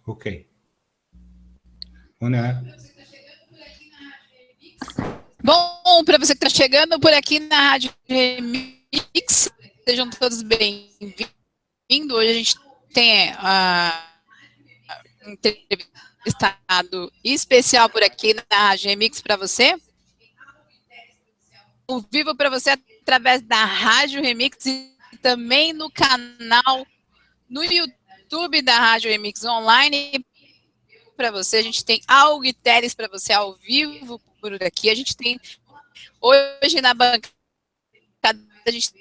Ok. Olá. Bom, para você que está chegando por aqui na Rádio Remix, sejam todos bem-vindos. Hoje a gente tem um entrevistado especial por aqui na Rádio Remix para você. Ao vivo para você através da Rádio Remix e também no canal no YouTube da Rádio Remix Online. Para você, a gente tem Aug Tellez para você ao vivo por aqui. A gente tem hoje na bancada, a gente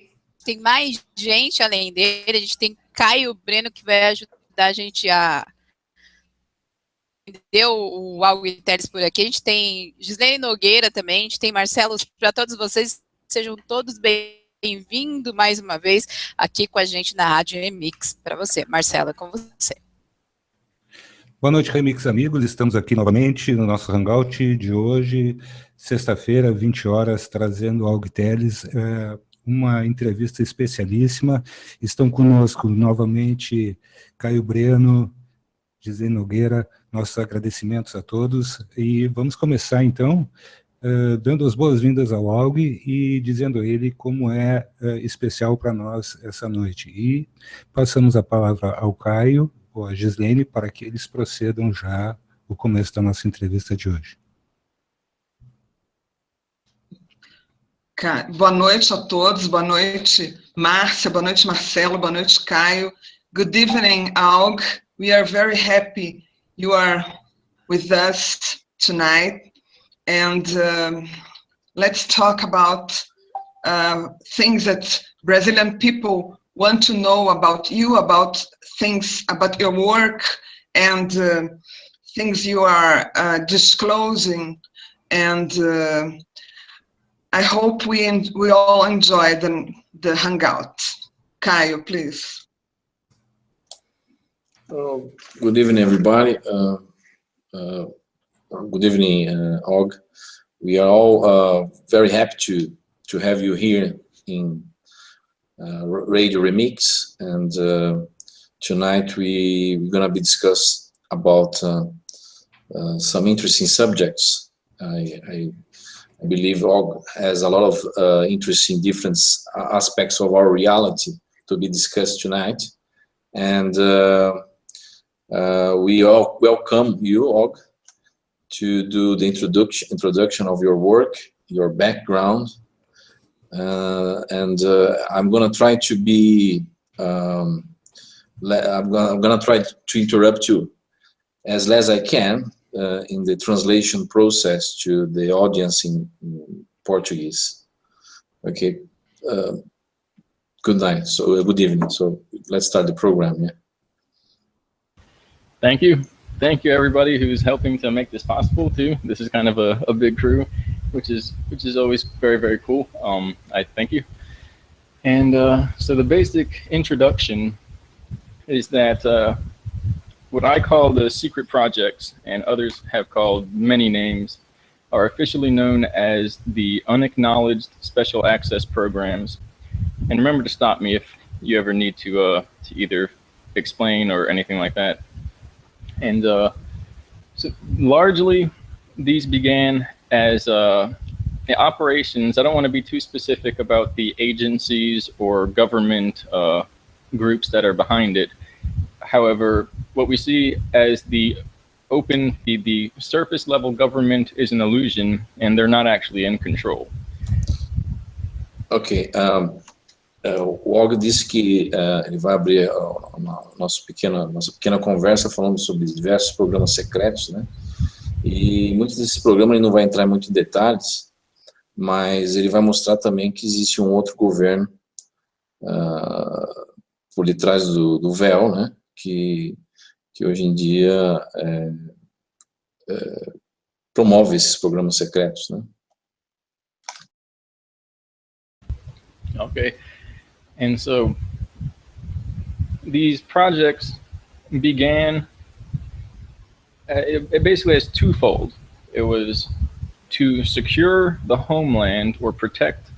tem mais gente além dele. A gente tem Caio Breno que vai ajudar a gente a entender o Aug Tellez por aqui. A gente tem Gislene Nogueira também. A gente tem Marcelo. Para todos vocês, sejam todos bem-vindos mais uma vez aqui com a gente na Rádio Remix. Para você, Marcela, com você. Boa noite, Remix amigos. Estamos aqui novamente no nosso Hangout de hoje, sexta-feira, 20 horas, trazendo Aug Tellez, uma entrevista especialíssima. Estão conosco novamente Caio Breno, Gislene Nogueira, nossos agradecimentos a todos. E vamos começar, então, dando as boas-vindas ao Aug e dizendo a ele como é especial para nós essa noite. E passamos a palavra ao Caio, ou a Gislene, para que eles procedam já o começo da nossa entrevista de hoje. Boa noite a todos, boa noite Márcia, boa noite Marcelo, boa noite Caio. Good evening, Aug. We are very happy you are with us tonight. And let's talk about things that Brazilian people want to know about you, about things, about your work, and things you are disclosing. And I hope we all enjoy the Hangout. Caio, please. Good evening, everybody. Good evening, Aug. We are all very happy to have you here in Radio Remix, and tonight we're gonna be discuss about some interesting subjects. I believe Aug has a lot of interesting different aspects of our reality to be discussed tonight, and we all welcome you, Aug, to do the introduction of your work, your background. And I'm gonna try to be I'm gonna try to interrupt you as less I can in the translation process to the audience in Portuguese. Okay. Good night. So good evening. So let's start the program. Yeah. Thank you everybody who's helping to make this possible too. This is kind of a big crew, which is always very, very cool. I thank you. And so the basic introduction is that what I call the secret projects, and others have called many names, are officially known as the unacknowledged special access programs. And remember to stop me if you ever need to either explain or anything like that. And so largely these began as operations. I don't want to be too specific about the agencies or government groups that are behind it. However, what we see as the surface level government is an illusion, and they're not actually in control. Ok, o Aug disse que ele vai abrir a nossa pequena conversa falando sobre diversos programas secretos, né? E muitos desses programas ele não vai entrar muito em detalhes, mas ele vai mostrar também que existe um outro governo por detrás do véu, né? Que hoje em dia promove esses programas secretos, né? Okay, and so these projects began, it basically is twofold. It was to secure the homeland or protect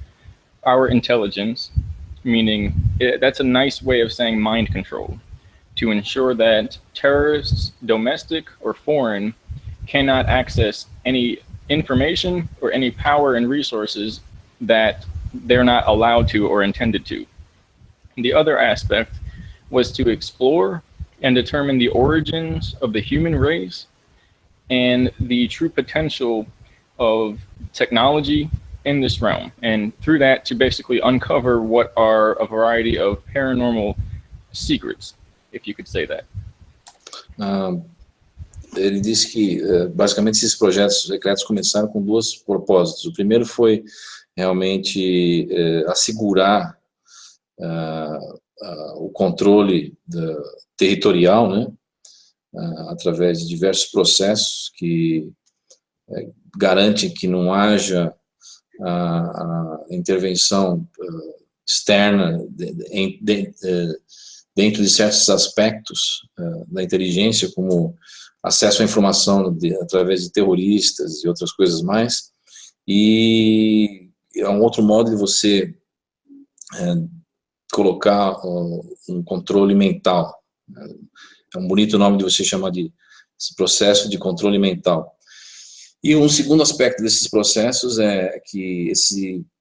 our intelligence, meaning that's a nice way of saying mind control, to ensure that terrorists, domestic or foreign, cannot access any information or any power and resources that they're not allowed to or intended to. The other aspect was to explore and determine the origins of the human race and the true potential of technology in this realm, and through that to basically uncover what are a variety of paranormal secrets, if you could say that. Ele disse que, basicamente, esses projetos secretos começaram com dois propósitos. O primeiro foi realmente assegurar o controle territorial, né, através de diversos processos que garantem que não haja a intervenção externa dentro de certos aspectos da inteligência, como acesso à informação através de terroristas e outras coisas mais. E é um outro modo de você colocar um controle mental. É um bonito nome de você chamar de esse processo de controle mental. E um segundo aspecto desses processos é que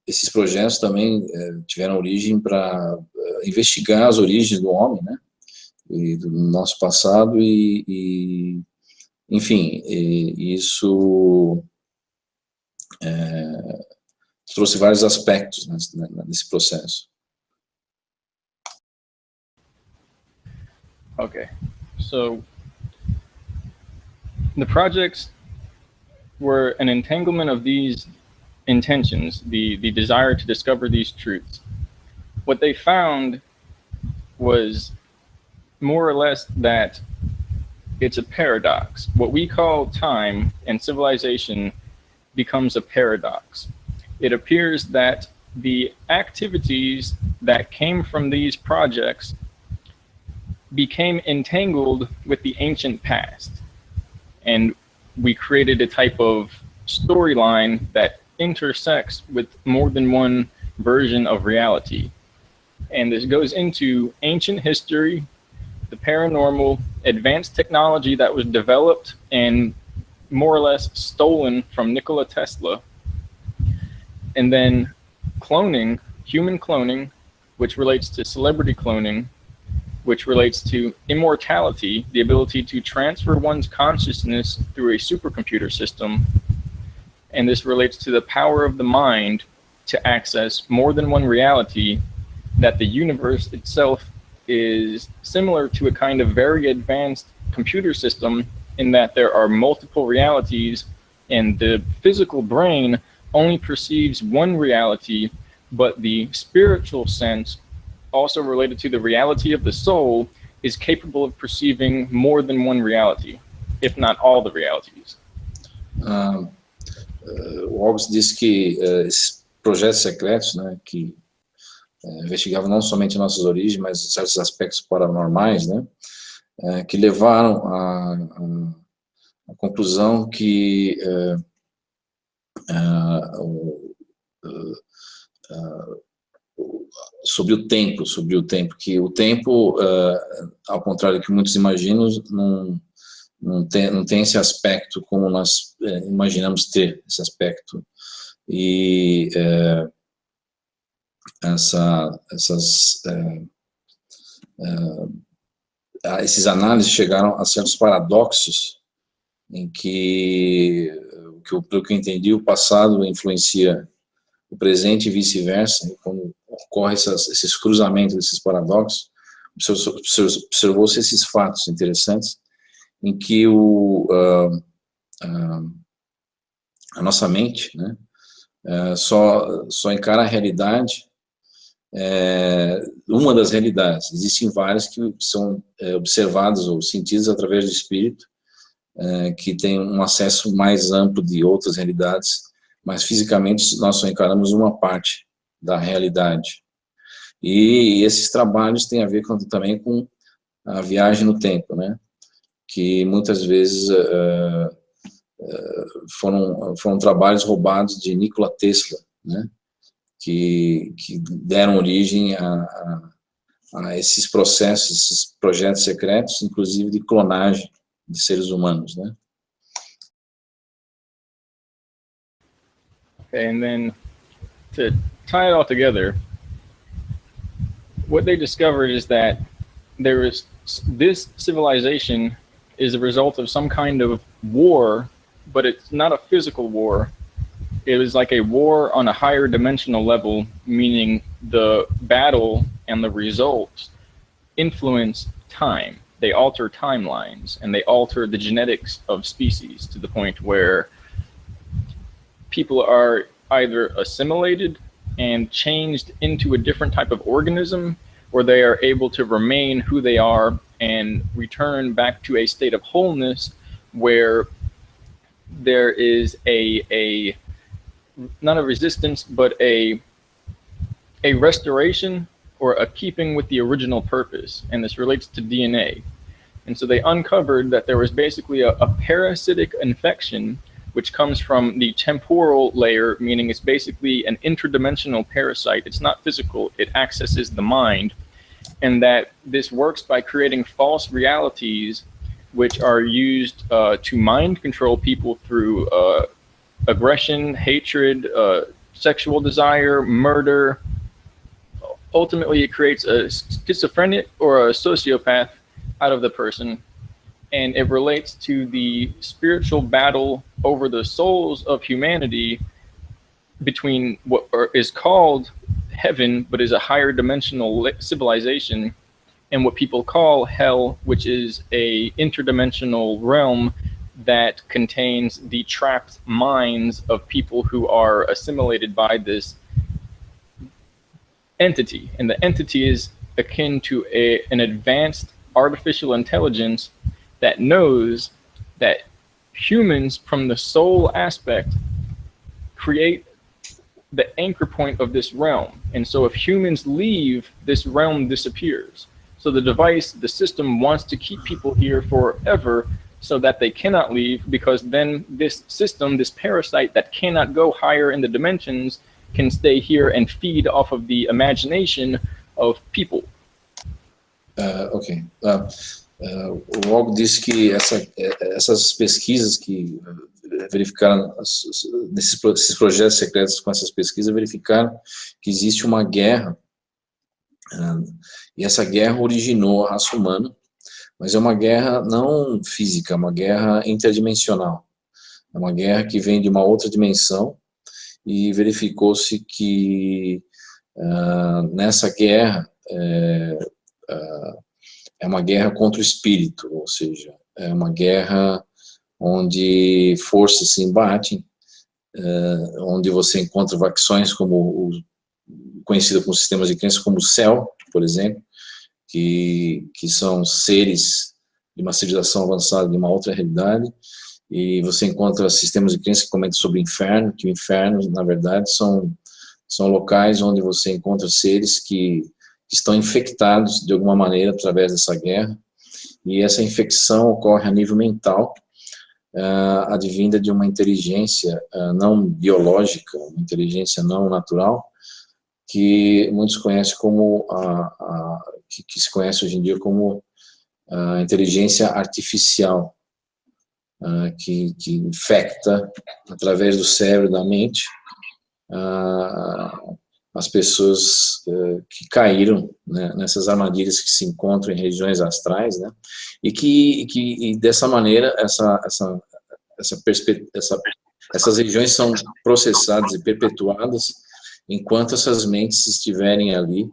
esses projetos também tiveram origem para investigar as origens do homem, né, e do nosso passado, enfim, isso trouxe vários aspectos nesse processo. Okay, so the projects were an entanglement of these intentions, the desire to discover these truths. What they found was more or less that it's a paradox. What we call time and civilization becomes a paradox. It appears that the activities that came from these projects became entangled with the ancient past. And we created a type of storyline that intersects with more than one version of reality. And this goes into ancient history, the paranormal, advanced technology that was developed and more or less stolen from Nikola Tesla, and then cloning, human cloning, which relates to celebrity cloning, which relates to immortality, the ability to transfer one's consciousness through a supercomputer system. And this relates to the power of the mind to access more than one reality, that the universe itself is similar to a kind of very advanced computer system in that there are multiple realities, and the physical brain only perceives one reality, but the spiritual sense, also related to the reality of the soul, is capable of perceiving more than one reality, if not all the realities. O Aug disse que esses projetos secretos, né, que investigavam não somente nossas origens, mas certos aspectos paranormais, né, que levaram à conclusão que sobre o tempo, que o tempo, ao contrário do que muitos imaginam, não tem esse aspecto como nós imaginamos ter esse aspecto. E esses análises chegaram a certos paradoxos em que, pelo que eu entendi, o passado influencia o presente e vice-versa. E quando ocorre esses cruzamentos, esses paradoxos, observou-se esses fatos interessantes em que a nossa mente, né, só encara a realidade, uma das realidades. Existem várias que são observadas ou sentidas através do espírito, que tem um acesso mais amplo de outras realidades, mas fisicamente nós só encaramos uma parte da realidade. E esses trabalhos têm a ver também com a viagem no tempo, né, que muitas vezes foram trabalhos roubados de Nikola Tesla, né, que deram origem a esses processos, esses projetos secretos, inclusive de clonagem de seres humanos, né? And then to tie it all together, what they discovered is that this civilization is a result of some kind of war, but it's not a physical war. It was like a war on a higher dimensional level, meaning the battle and the results influence time. They alter timelines, and they alter the genetics of species to the point where people are either assimilated and changed into a different type of organism, or they are able to remain who they are and return back to a state of wholeness where there is a not a resistance, but a restoration or a keeping with the original purpose. And this relates to DNA. And so they uncovered that there was basically a parasitic infection which comes from the temporal layer, meaning it's basically an interdimensional parasite. It's not physical, it accesses the mind, and that this works by creating false realities which are used to mind control people through aggression, hatred, sexual desire, murder. Ultimately, it creates a schizophrenic or a sociopath out of the person. And it relates to the spiritual battle over the souls of humanity between what is called heaven, but is a higher dimensional civilization, and what people call hell, which is a interdimensional realm that contains the trapped minds of people who are assimilated by this entity. And the entity is akin to an advanced artificial intelligence that knows that humans, from the soul aspect, create the anchor point of this realm. And so if humans leave, this realm disappears. So the device, the system, wants to keep people here forever so that they cannot leave, because then this system, this parasite that cannot go higher in the dimensions, can stay here and feed off of the imagination of people. Ok. O Aug disse que essas pesquisas que verificaram, esses projetos secretos com essas pesquisas, verificaram que existe uma guerra, e essa guerra originou a raça humana, mas é uma guerra não física, é uma guerra interdimensional. É uma guerra que vem de uma outra dimensão, e verificou-se que nessa guerra é uma guerra contra o espírito, ou seja, é uma guerra onde forças se embatem, onde você encontra facções como conhecido como sistemas de crença, como o céu, por exemplo, que são seres de uma civilização avançada de uma outra realidade, e você encontra sistemas de crença que comentam sobre o inferno, que o inferno, na verdade, são locais onde você encontra seres que estão infectados de alguma maneira através dessa guerra, e essa infecção ocorre a nível mental, advinda de uma inteligência não biológica, uma inteligência não natural, que muitos conhecem como, que se conhece hoje em dia como a inteligência artificial, que infecta através do cérebro, da mente, as pessoas que caíram, né, nessas armadilhas que se encontram em regiões astrais, né, e dessa maneira essas regiões são processadas e perpetuadas enquanto essas mentes estiverem ali,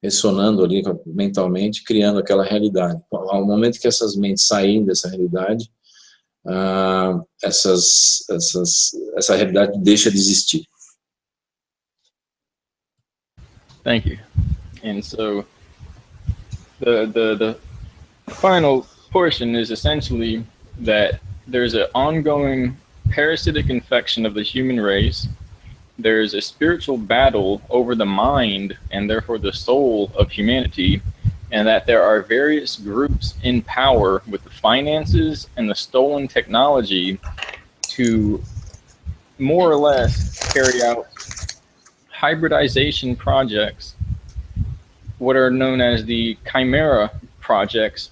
ressonando ali mentalmente, criando aquela realidade. Ao momento que essas mentes saírem dessa realidade, essa realidade deixa de existir. Thank you. And so the final portion is essentially that there's an ongoing parasitic infection of the human race. There's a spiritual battle over the mind and therefore the soul of humanity, and that there are various groups in power with the finances and the stolen technology to more or less carry out hybridization projects what are known as the Chimera projects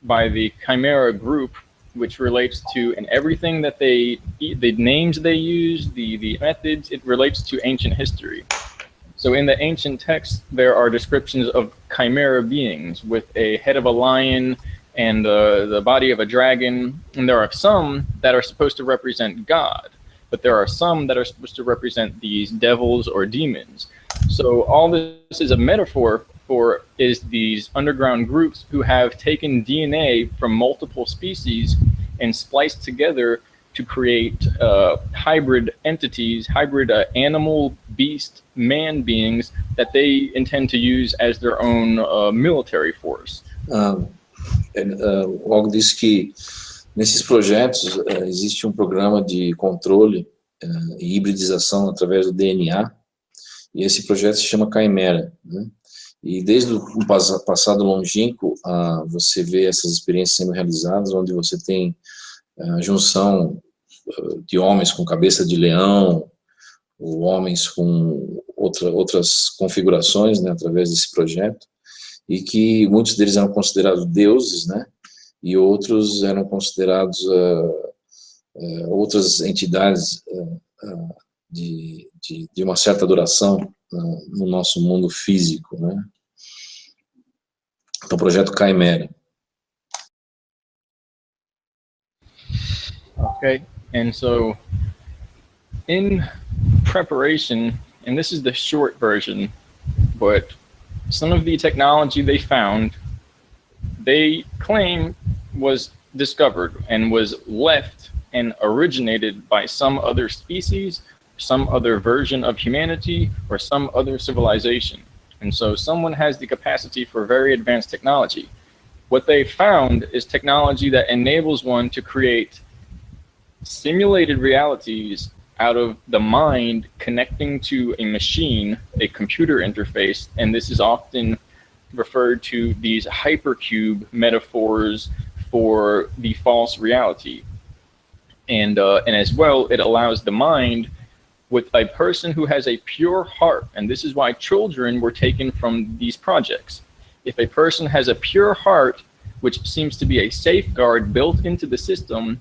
by the Chimera group, which relates to, and everything that the names they use, the methods, it relates to ancient history. So in the ancient texts, there are descriptions of chimera beings with a head of a lion and the body of a dragon. And there are some that are supposed to represent God, but there are some that are supposed to represent these devils or demons. So all this is a metaphor for is these underground groups who have taken DNA from multiple species and spliced together to create hybrid entities, hybrid animal, beast, man beings that they intend to use as their own military force. O Aug disse que nesses projetos existe programa de controle e hibridização através do DNA, e esse projeto se chama Chimera, né? E desde o passado longínquo, você vê essas experiências sendo realizadas, onde você tem a junção de homens com cabeça de leão, ou homens com outras configurações, né, através desse projeto, e que muitos deles eram considerados deuses, né, e outros eram considerados outras entidades de uma certa adoração no nosso mundo físico, né. Então, o projeto Chimera. Okay, and so in preparation, and this is the short version, but some of the technology they found, they claim was discovered and was left and originated by some other species, some other version of humanity, or some other civilization. And so someone has the capacity for very advanced technology. What they found is technology that enables one to create simulated realities out of the mind connecting to a machine, a computer interface, and this is often referred to these hypercube metaphors for the false reality. And as well, it allows the mind with a person who has a pure heart, and this is why children were taken from these projects. If a person has a pure heart, which seems to be a safeguard built into the system,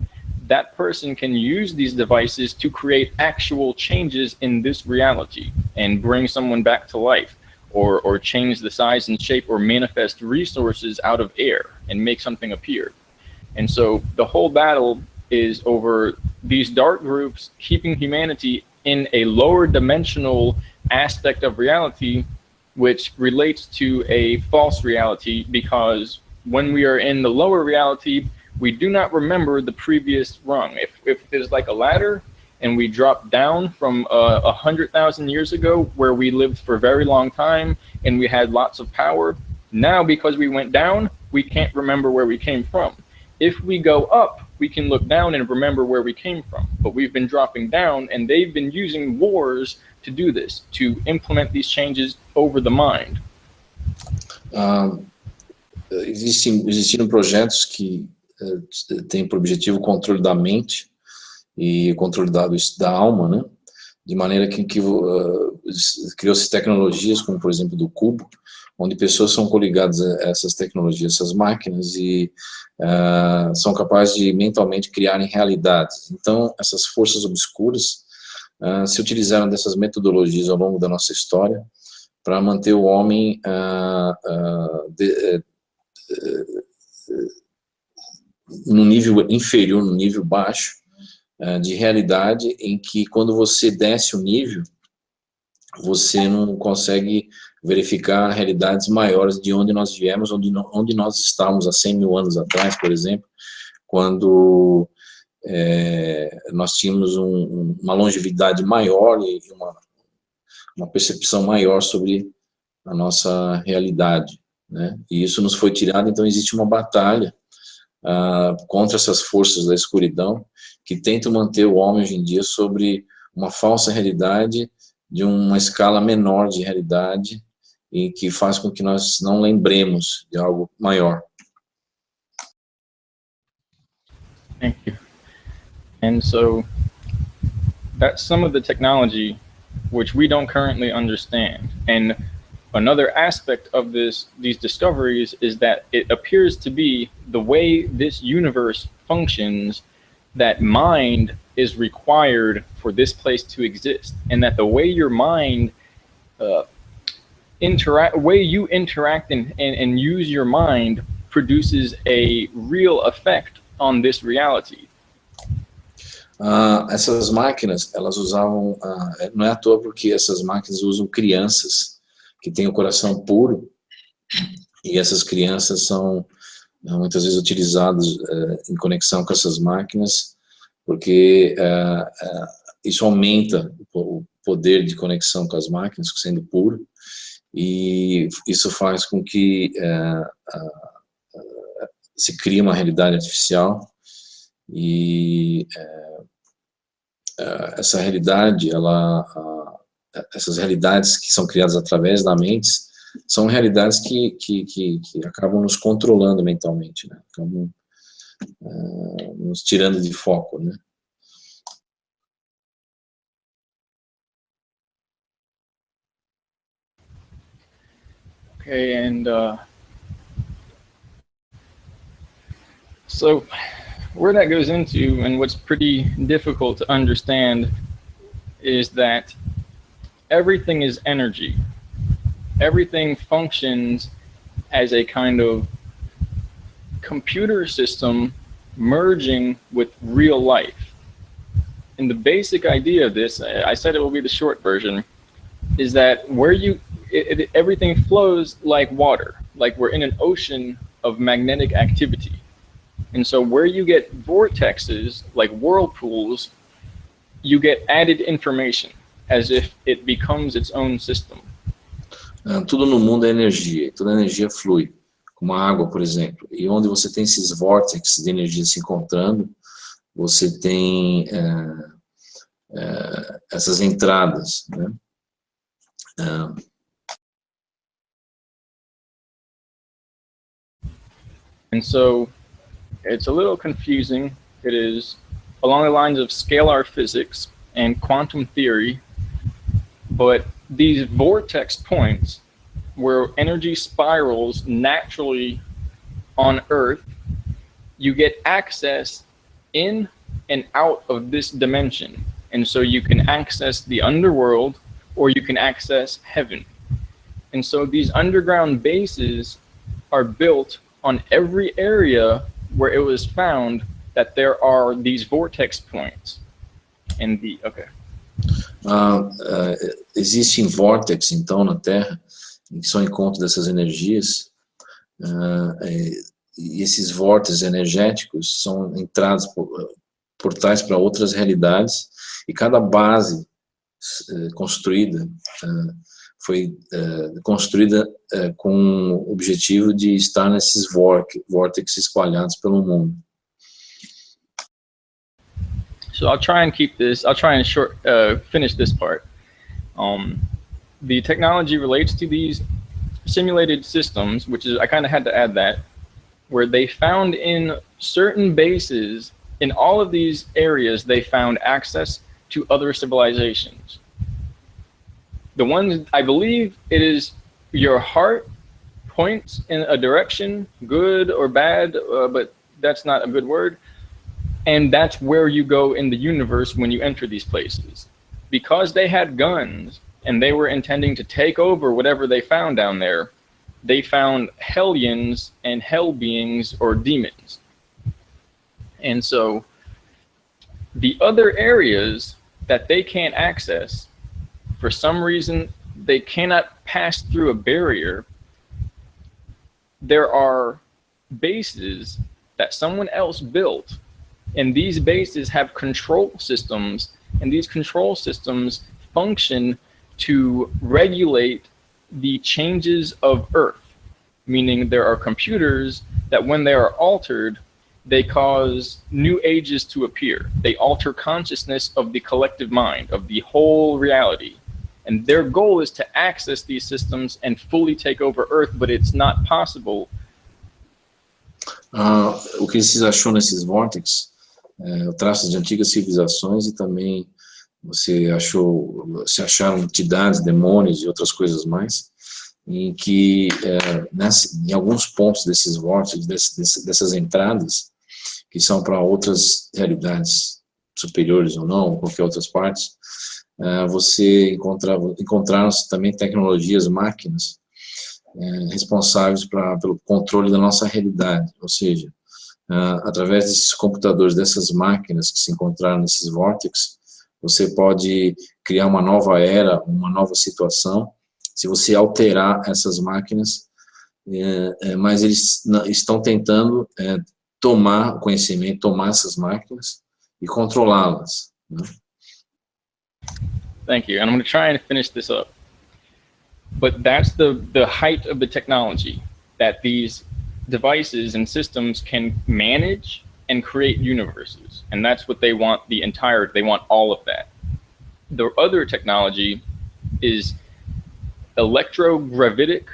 that person can use these devices to create actual changes in this reality and bring someone back to life, or change the size and shape or manifest resources out of air and make something appear. And so the whole battle is over these dark groups keeping humanity in a lower dimensional aspect of reality, which relates to a false reality, because when we are in the lower reality, we do not remember the previous rung. If there's like a ladder and we drop down from 100,000 years ago where we lived for a very long time and we had lots of power, now because we went down, we can't remember where we came from. If we go up, we can look down and remember where we came from. But we've been dropping down, and they've been using wars to do this, to implement these changes over the mind. Existiram projetos que têm por objetivo o controle da mente e o controle da alma, né? De maneira que criou-se tecnologias como, por exemplo, do cubo, onde pessoas são coligadas a essas tecnologias, essas máquinas, e são capazes de mentalmente criarem realidades. Então, essas forças obscuras se utilizaram dessas metodologias ao longo da nossa história para manter o homem no nível inferior, no nível baixo de realidade, em que quando você desce o nível, você não consegue verificar realidades maiores de onde nós viemos, onde nós estávamos há 100 mil anos atrás, por exemplo, quando nós tínhamos uma longevidade maior e uma percepção maior sobre a nossa realidade, né? E isso nos foi tirado. Então existe uma batalha contra essas forças da escuridão que tentam manter o homem hoje em dia sobre uma falsa realidade, de uma escala menor de realidade, e que faz com que nós não lembremos de algo maior. Thank you. And so that's some of the technology which we don't currently understand. And another aspect of these discoveries is that it appears to be the way this universe functions, that mind is required for this place to exist, and that the way your mind way you interact and use your mind produces a real effect on this reality. Essas máquinas, elas usavam, não é à toa porque essas máquinas usam crianças que têm o coração puro, e essas crianças são muitas vezes utilizadas em conexão com essas máquinas, porque isso aumenta o poder de conexão com as máquinas, sendo puro, e isso faz com que se crie uma realidade artificial, e essa realidade, essas realidades que são criadas através da mente, são realidades que acabam nos controlando mentalmente, né? Acabam nos tirando de foco, né? Okay, and so where that goes into, and what's pretty difficult to understand, is that everything is energy. Everything functions as a kind of computer system merging with real life. And the basic idea of this, I said it will be the short version, is that where everything flows like water, like we're in an ocean of magnetic activity. And so where you get vortexes, like whirlpools, you get added information, as if it becomes its own system. Tudo no mundo é energia, toda energia flui, como a água, por exemplo. E onde você tem esses vórtices de energia se encontrando, você tem essas entradas, né? And so it's a little confusing. It is along the lines of scalar physics and quantum theory, but these vortex points where energy spirals naturally on Earth, you get access in and out of this dimension. And so you can access the underworld, or you can access heaven. And so these underground bases are built on every area where it was found that there are these vortex points. And existem vórtices, então, na Terra, que são encontros dessas energias, e esses vórtices energéticos são entradas, portais para outras realidades, e cada base construída foi construída com o objetivo de estar nesses vórtices espalhados pelo mundo. So I'll try and finish this part. The technology relates to these simulated systems, which is, I kind of had to add that, where they found in certain bases, in all of these areas, they found access to other civilizations. The ones, I believe it is your heart points in a direction, good or bad, but that's not a good word. And that's where you go in the universe when you enter these places. Because they had guns and they were intending to take over whatever they found down there, they found hellions and hell beings or demons. And so the other areas that they can't access, for some reason, they cannot pass through a barrier. There are bases that someone else built, and these bases have control systems, and these control systems function to regulate the changes of Earth, meaning there are computers that when they are altered, they cause new ages to appear. They alter consciousness of the collective mind, of the whole reality. And their goal is to access these systems and fully take over Earth, but it's not possible. O que se achou nesses vórtices, traços de antigas civilizações, e também se acharam entidades, demônios e outras coisas mais. em que em alguns pontos desses vórtices, dessas entradas, que são para outras realidades superiores ou não, ou qualquer outras partes, você encontraram-se também tecnologias, máquinas, responsáveis pelo controle da nossa realidade, ou seja, através desses computadores, dessas máquinas que se encontraram nesses vórtices, você pode criar uma nova era, uma nova situação, se você alterar essas máquinas, mas eles estão tentando tomar conhecimento, tomar essas máquinas e controlá-las. Né? Thank you, and I'm going to try and finish this up. But that's the height of the technology, that these devices and systems can manage and create universes, and that's what they want. They want all of that. The other technology is electrogravitic,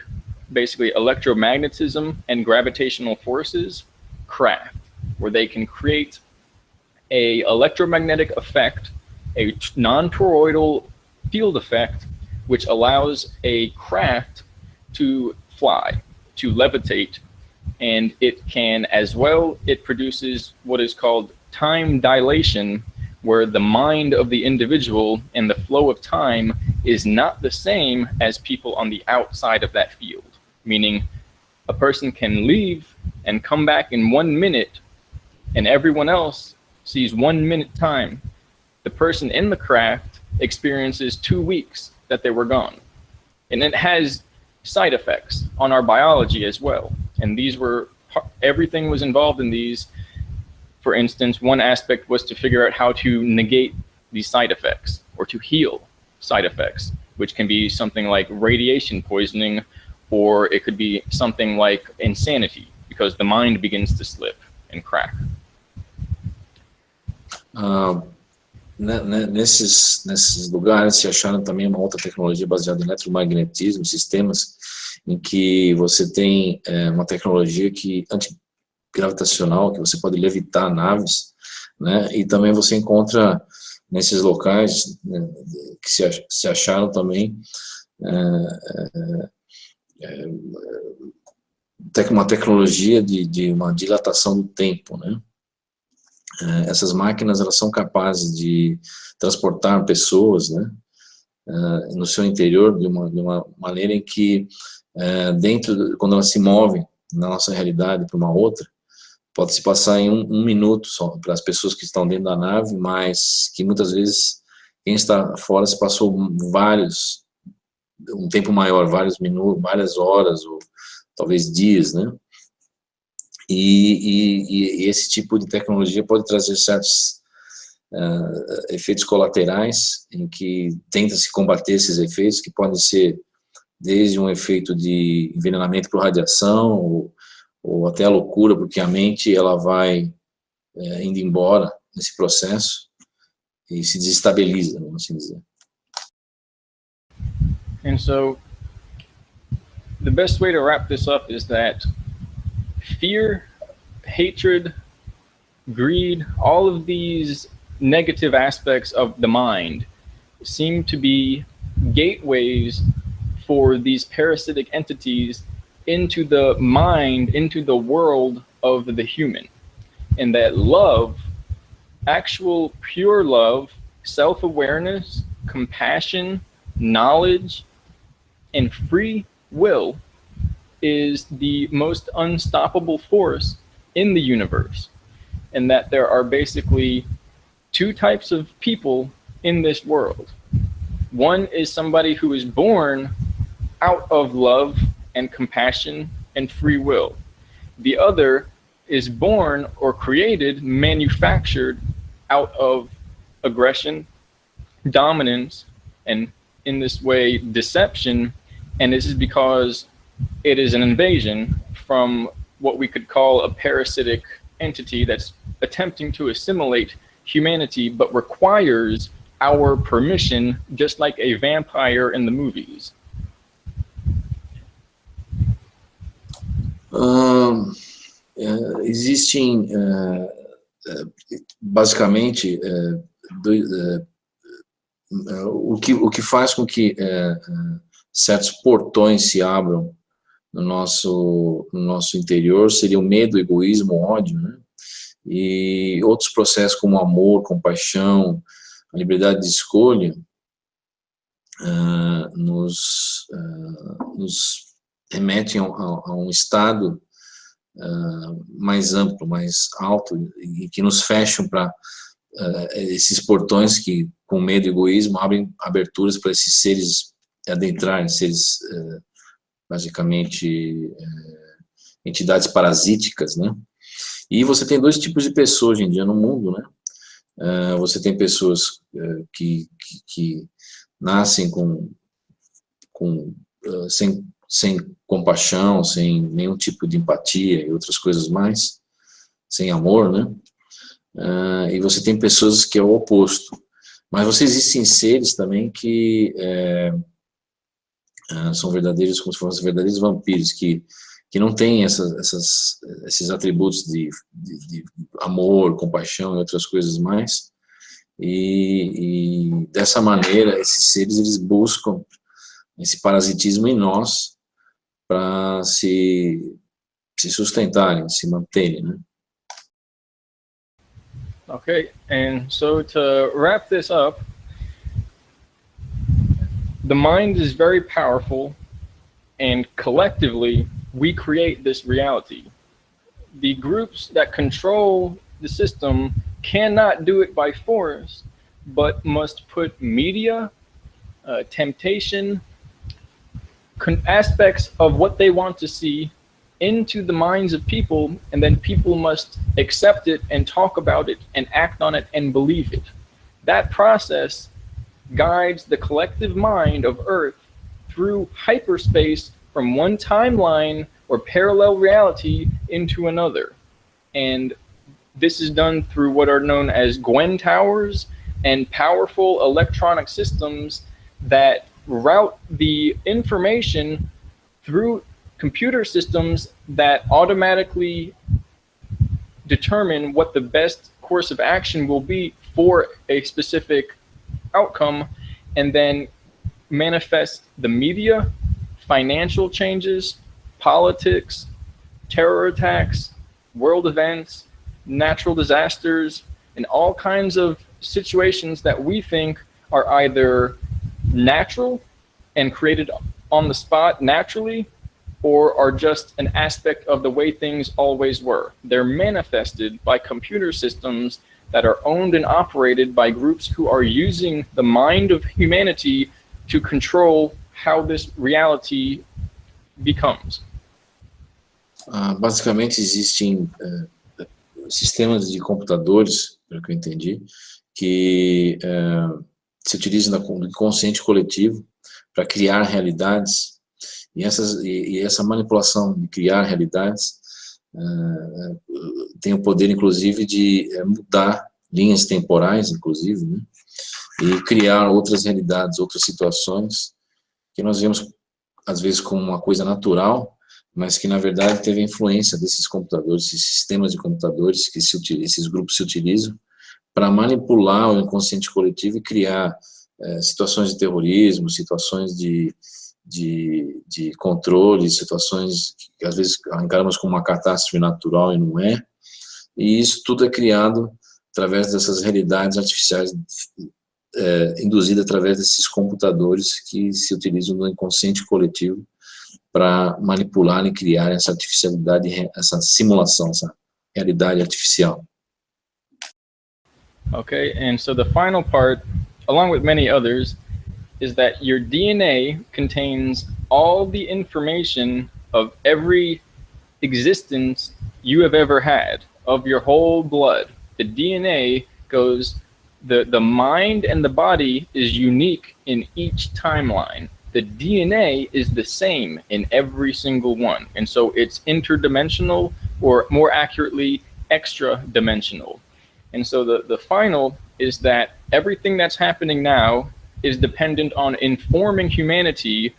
basically electromagnetism and gravitational forces craft, where they can create a electromagnetic effect, a non-toroidal field effect, which allows a craft to fly, to levitate, and it can as well, it produces what is called time dilation, where the mind of the individual and the flow of time is not the same as people on the outside of that field, meaning a person can leave and come back in 1 minute, and everyone else sees 1 minute time. The person in the craft experiences 2 weeks that they were gone. And it has side effects on our biology as well. And these were, everything was involved in these. For instance, one aspect was to figure out how to negate these side effects or to heal side effects, which can be something like radiation poisoning, or it could be something like insanity, because the mind begins to slip and crack. Nesses lugares se acharam também uma outra tecnologia baseada em eletromagnetismo, sistemas em que você tem uma tecnologia antigravitacional, que você pode levitar naves, né? E também você encontra nesses locais, né, que se acharam também uma tecnologia de uma dilatação do tempo, né? Essas máquinas, elas são capazes de transportar pessoas, né, no seu interior de uma maneira em que, quando elas se movem na nossa realidade para uma outra, pode se passar em um minuto só para as pessoas que estão dentro da nave, mas que muitas vezes quem está fora se passou um tempo maior, vários minutos, várias horas, ou talvez dias, né? E esse tipo de tecnologia pode trazer certos efeitos colaterais, em que tenta-se combater esses efeitos, que podem ser desde um efeito de envenenamento por radiação, ou até a loucura, porque a mente ela vai indo embora nesse processo e se desestabiliza, vamos assim dizer. And so, the best way to wrap this up is that fear, hatred, greed, all of these negative aspects of the mind seem to be gateways for these parasitic entities into the mind, into the world of the human. And that love, actual pure love, self-awareness, compassion, knowledge, and free will is the most unstoppable force in the universe, and that there are basically 2 types of people in this world. One is somebody who is born out of love and compassion and free will. The other is born or created, manufactured out of aggression, dominance, and in this way, deception. And this is because it is an invasion from what we could call a parasitic entity that's attempting to assimilate humanity, but requires our permission, just like a vampire in the movies. Existem, basicamente, o que faz com que certos portões se abram no nosso interior, seria o medo, o egoísmo, o ódio, né? E outros processos como amor, compaixão, a liberdade de escolha, nos remetem a um estado mais amplo, mais alto, e que nos fecham para esses portões que, com medo e egoísmo, abrem aberturas para esses seres adentrarem, seres basicamente entidades parasíticas, né? E você tem dois tipos de pessoas hoje em dia no mundo, né? Você tem pessoas que nascem sem compaixão, sem nenhum tipo de empatia e outras coisas mais, sem amor, né? E você tem pessoas que é o oposto. Mas existem seres também que são verdadeiros, como se fossem verdadeiros vampiros, que não têm esses atributos de amor, compaixão e outras coisas mais. E dessa maneira, esses seres, eles buscam esse parasitismo em nós para se sustentarem, se manterem, né? Okay, and so to wrap this up, the mind is very powerful, and collectively, we create this reality. The groups that control the system cannot do it by force, but must put media, temptation, aspects of what they want to see into the minds of people, and then people must accept it and talk about it and act on it and believe it. That process guides the collective mind of Earth through hyperspace from one timeline or parallel reality into another. And this is done through what are known as Gwen towers and powerful electronic systems that route the information through computer systems that automatically determine what the best course of action will be for a specific outcome, and then manifest the media, financial changes, politics, terror attacks, world events, natural disasters, and all kinds of situations that we think are either natural and created on the spot naturally, or are just an aspect of the way things always were. They're manifested by computer systems that are owned and operated by groups who are using the mind of humanity to control how this reality becomes. Basicamente, existem sistemas de computadores, pelo que eu entendi, que se utilizam do inconsciente coletivo para criar realidades. E essa manipulação de criar realidades tem o poder, inclusive, de mudar linhas temporais, inclusive, né? E criar outras realidades, outras situações que nós vemos, às vezes, como uma coisa natural, mas que, na verdade, teve a influência desses computadores, esses sistemas de computadores que esses grupos se utilizam para manipular o inconsciente coletivo e criar situações de terrorismo, situações de controle, situações que às vezes encaramos como uma catástrofe natural e não é, e isso tudo é criado através dessas realidades artificiais induzidas através desses computadores que se utilizam no inconsciente coletivo para manipular e criar essa artificialidade, essa simulação, essa realidade artificial. Okay, and so the final part, along with many others, is that your DNA contains all the information of every existence you have ever had, of your whole blood. The DNA goes, the mind and the body is unique in each timeline. The DNA is the same in every single one. And so it's interdimensional, or more accurately, extra-dimensional. And so the final is that everything that's happening now is dependent on informing humanity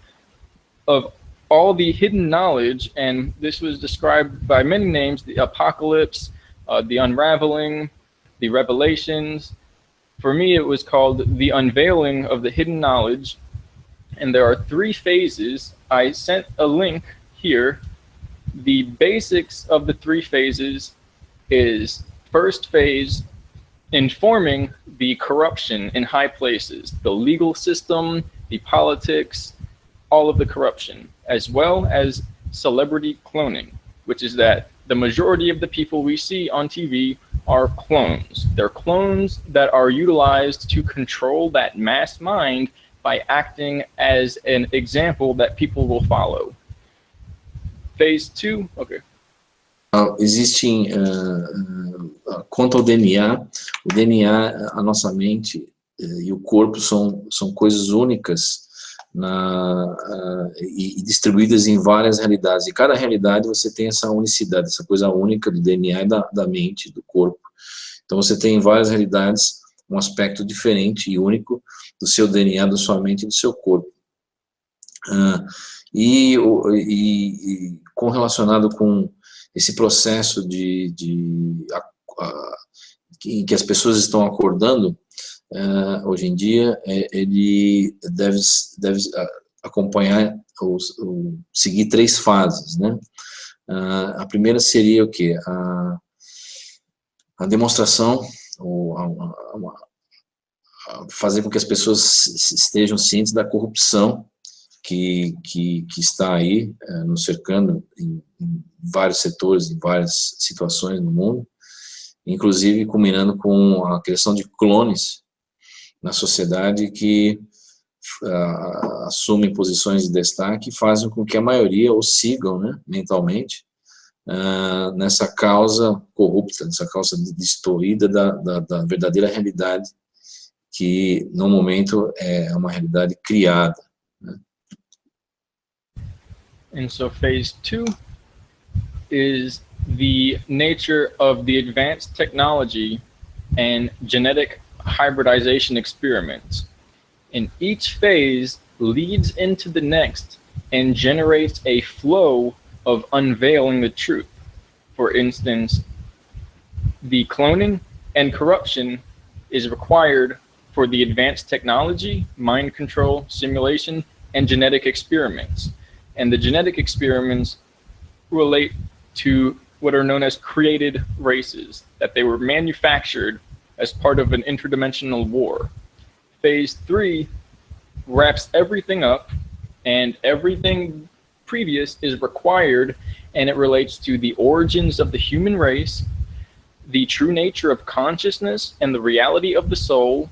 of all the hidden knowledge, and this was described by many names: the apocalypse, the unraveling, the revelations. For me, it was called the unveiling of the hidden knowledge, And there are 3 phases. I sent a link here. The basics of the 3 phases is first phase, informing the corruption in high places, the legal system, the politics, all of the corruption, as well as celebrity cloning, which is that the majority of the people we see on TV are clones. They're clones that are utilized to control that mass mind by acting as an example that people will follow. Phase 2, okay. Existem, quanto ao DNA, o DNA, a nossa mente e o corpo são coisas únicas e distribuídas em várias realidades. E cada realidade você tem essa unicidade, essa coisa única do DNA e da mente, do corpo. Então você tem em várias realidades um aspecto diferente e único do seu DNA, da sua mente e do seu corpo. E relacionado com esse processo em que as pessoas estão acordando, hoje em dia, ele deve acompanhar ou seguir 3 fases, né? A primeira seria o quê? A demonstração, ou fazer com que as pessoas estejam cientes da corrupção que está aí nos cercando em vários setores, em várias situações no mundo, inclusive culminando com a criação de clones na sociedade que assumem posições de destaque e fazem com que a maioria os sigam, né, mentalmente, nessa causa corrupta, nessa causa distorcida da verdadeira realidade, que no momento é uma realidade criada, né? And so phase 2 is the nature of the advanced technology and genetic hybridization experiments. And each phase leads into the next and generates a flow of unveiling the truth. For instance, the cloning and corruption is required for the advanced technology, mind control, simulation, and genetic experiments. And the genetic experiments relate to what are known as created races, that they were manufactured as part of an interdimensional war. Phase 3 wraps everything up, and everything previous is required, and it relates to the origins of the human race, the true nature of consciousness and the reality of the soul,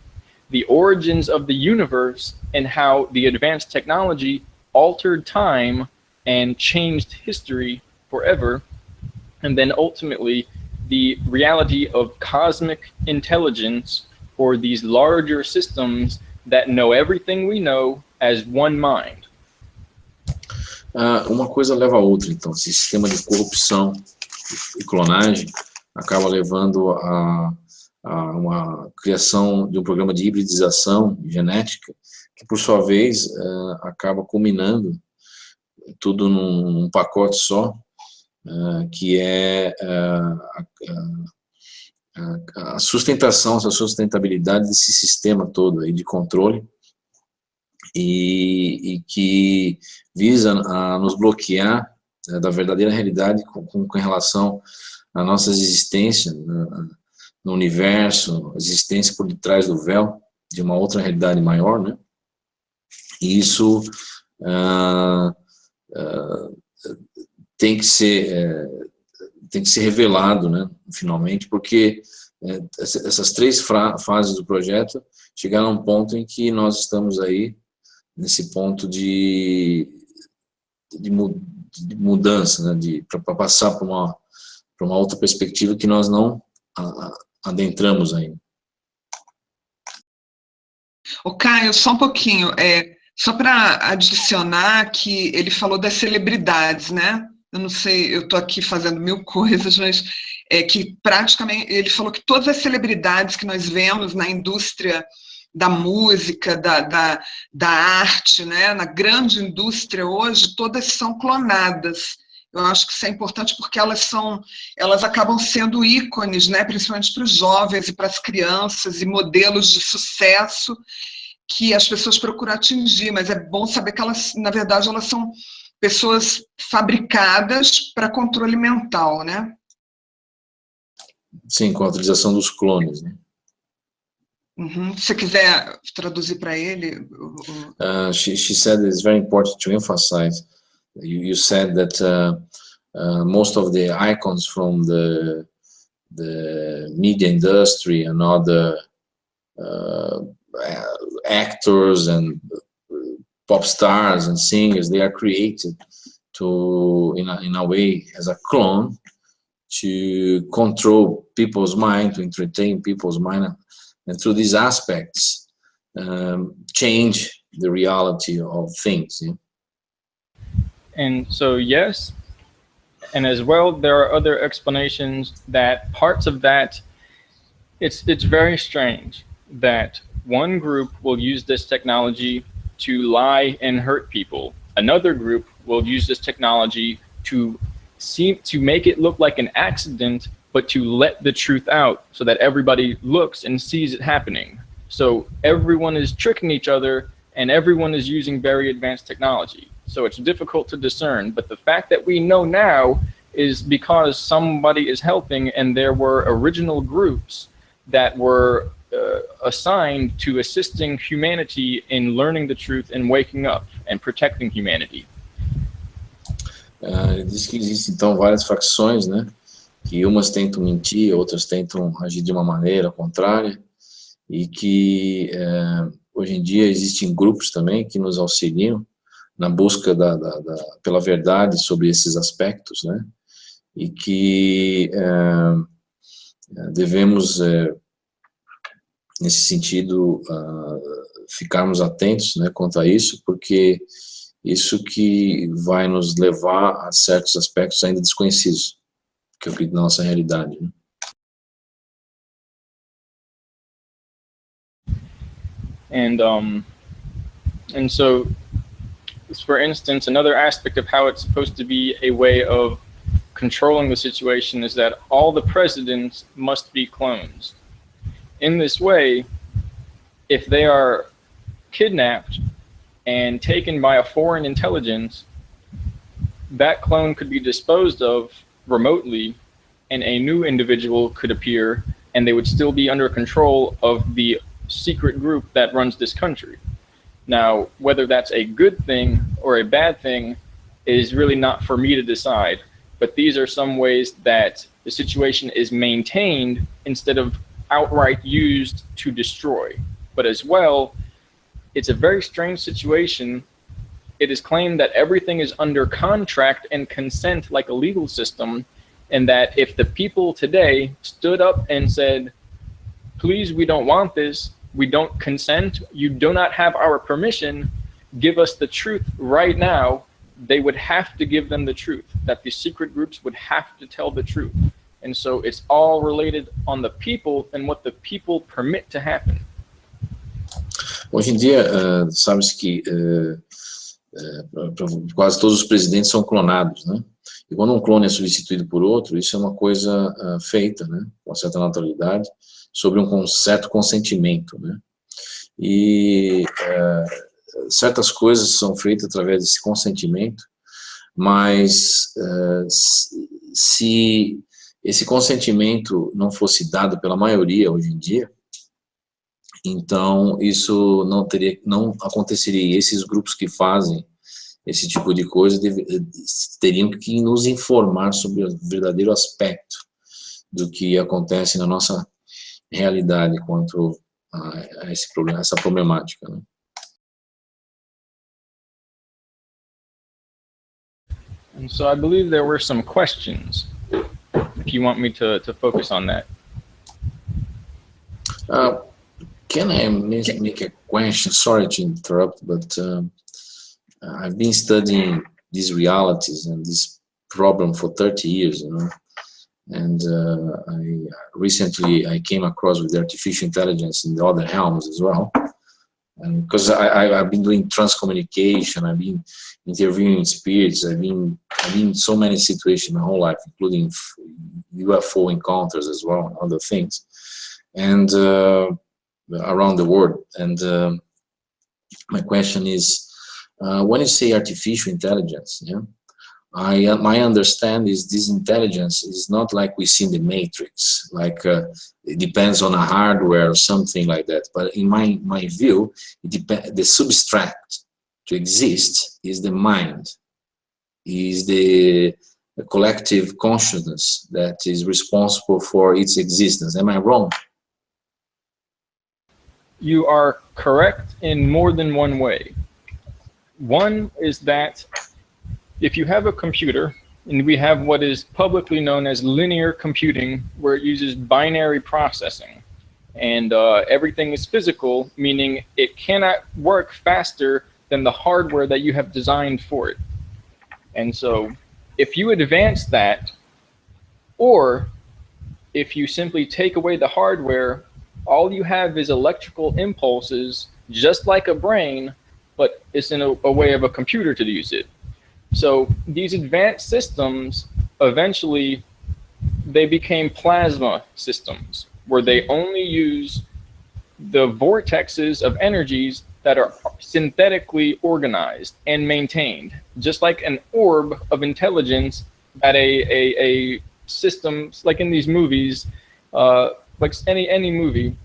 the origins of the universe, and how the advanced technology altered time and changed history forever, and then ultimately the reality of cosmic intelligence, or these larger systems that know everything we know as one mind. Uma coisa leva a outra, então. Esse sistema de corrupção e clonagem acaba levando a uma criação de um programa de hibridização genética, que por sua vez acaba culminando tudo num pacote só, que é a sustentação, a sustentabilidade desse sistema todo aí de controle, e que visa nos bloquear da verdadeira realidade com relação à nossa existência no universo, existência por detrás do véu de uma outra realidade maior, né? E isso tem que ser revelado, né, finalmente, porque essas 3 fases do projeto chegaram a um ponto em que nós estamos aí nesse ponto de mudança, né, para passar para uma outra perspectiva que nós não adentramos ainda. Ô Caio, só um pouquinho, só para adicionar que ele falou das celebridades, né? Eu não sei, eu estou aqui fazendo 1000 coisas, mas que praticamente ele falou que todas as celebridades que nós vemos na indústria da música, da arte, né, na grande indústria hoje, todas são clonadas. Eu acho que isso é importante porque elas acabam sendo ícones, né, principalmente para os jovens e para as crianças, e modelos de sucesso que as pessoas procuram atingir, mas é bom saber que elas, na verdade, elas são pessoas fabricadas para controle mental, né? Sim, com a utilização dos clones, né? Uhum. Se você quiser traduzir para ele... She said it's very important to emphasize, you said that most of the icons from the media industry and other actors and pop stars and singers, they are created to, in a way, as a clone, to control people's mind, to entertain people's mind, and through these aspects, change the reality of things. Yeah? And so, yes, and as well, there are other explanations that parts of that, it's very strange that one group will use this technology to lie and hurt people. Another group will use this technology to make it look like an accident, but to let the truth out so that everybody looks and sees it happening. So everyone is tricking each other and everyone is using very advanced technology. So it's difficult to discern, but the fact that we know now is because somebody is helping, and there were original groups that were assigned to assisting humanity in learning the truth and waking up and protecting humanity. Ele diz que existem então várias facções, né? Que umas tentam mentir, outras tentam agir de uma maneira contrária, e que hoje em dia existem grupos também que nos auxiliam na busca pela verdade sobre esses aspectos, né? E que devemos, nesse sentido, ficarmos atentos, né, quanto a isso, porque isso que vai nos levar a certos aspectos ainda desconhecidos, que eu acredito na nossa realidade, né? And so, for instance, another aspect of how it's supposed to be a way of controlling the situation is that all the presidents must be clones. In this way, if they are kidnapped and taken by a foreign intelligence, that clone could be disposed of remotely and a new individual could appear, and they would still be under control of the secret group that runs this country. Now, whether that's a good thing or a bad thing is really not for me to decide, but these are some ways that the situation is maintained instead of outright used to destroy. But as well, it's a very strange situation. It is claimed that everything is under contract and consent like a legal system, and that if the people today stood up and said, please, we don't want this, we don't consent, you do not have our permission, give us the truth right now, they would have to give them the truth, that the secret groups would have to tell the truth. And so it's all related on the people and what the people permit to happen. Hoje em dia, sabe-se que quase todos os presidentes são clonados, né? E quando um clone é substituído por outro, isso é uma coisa feita, né, com uma certa naturalidade, sobre um certo consentimento, né? E certas coisas são feitas através desse consentimento, mas se esse consentimento não fosse dado pela maioria hoje em dia, então isso não aconteceria. Esses grupos que fazem esse tipo de coisa teriam que nos informar sobre o verdadeiro aspecto do que acontece na nossa realidade quanto a esse problema, essa problemática, né? And so I believe there were some questions, if you want me to focus on that. Can I make a question? Sorry to interrupt, but I've been studying these realities and this problem for 30 years, you know. And recently I came across with artificial intelligence in the other realms as well. And because I've been doing transcommunication, I've been interviewing spirits, I've been in so many situations my whole life, including UFO encounters as well, and other things, and around the world. And my question is, when you say artificial intelligence, yeah, my understanding is this intelligence is not like we see in the Matrix, like it depends on a hardware or something like that. But in my view, the substract to exist is the mind, is the collective consciousness that is responsible for its existence. Am I wrong? You are correct in more than one way. One is that if you have a computer, and we have what is publicly known as linear computing, where it uses binary processing, and everything is physical, meaning it cannot work faster than the hardware that you have designed for it. And so if you advance that, or if you simply take away the hardware, all you have is electrical impulses, just like a brain, but it's in a way of a computer to use it. So these advanced systems, eventually, they became plasma systems, where they only use the vortexes of energies that are synthetically organized and maintained, just like an orb of intelligence that a system, like in these movies, like any movie,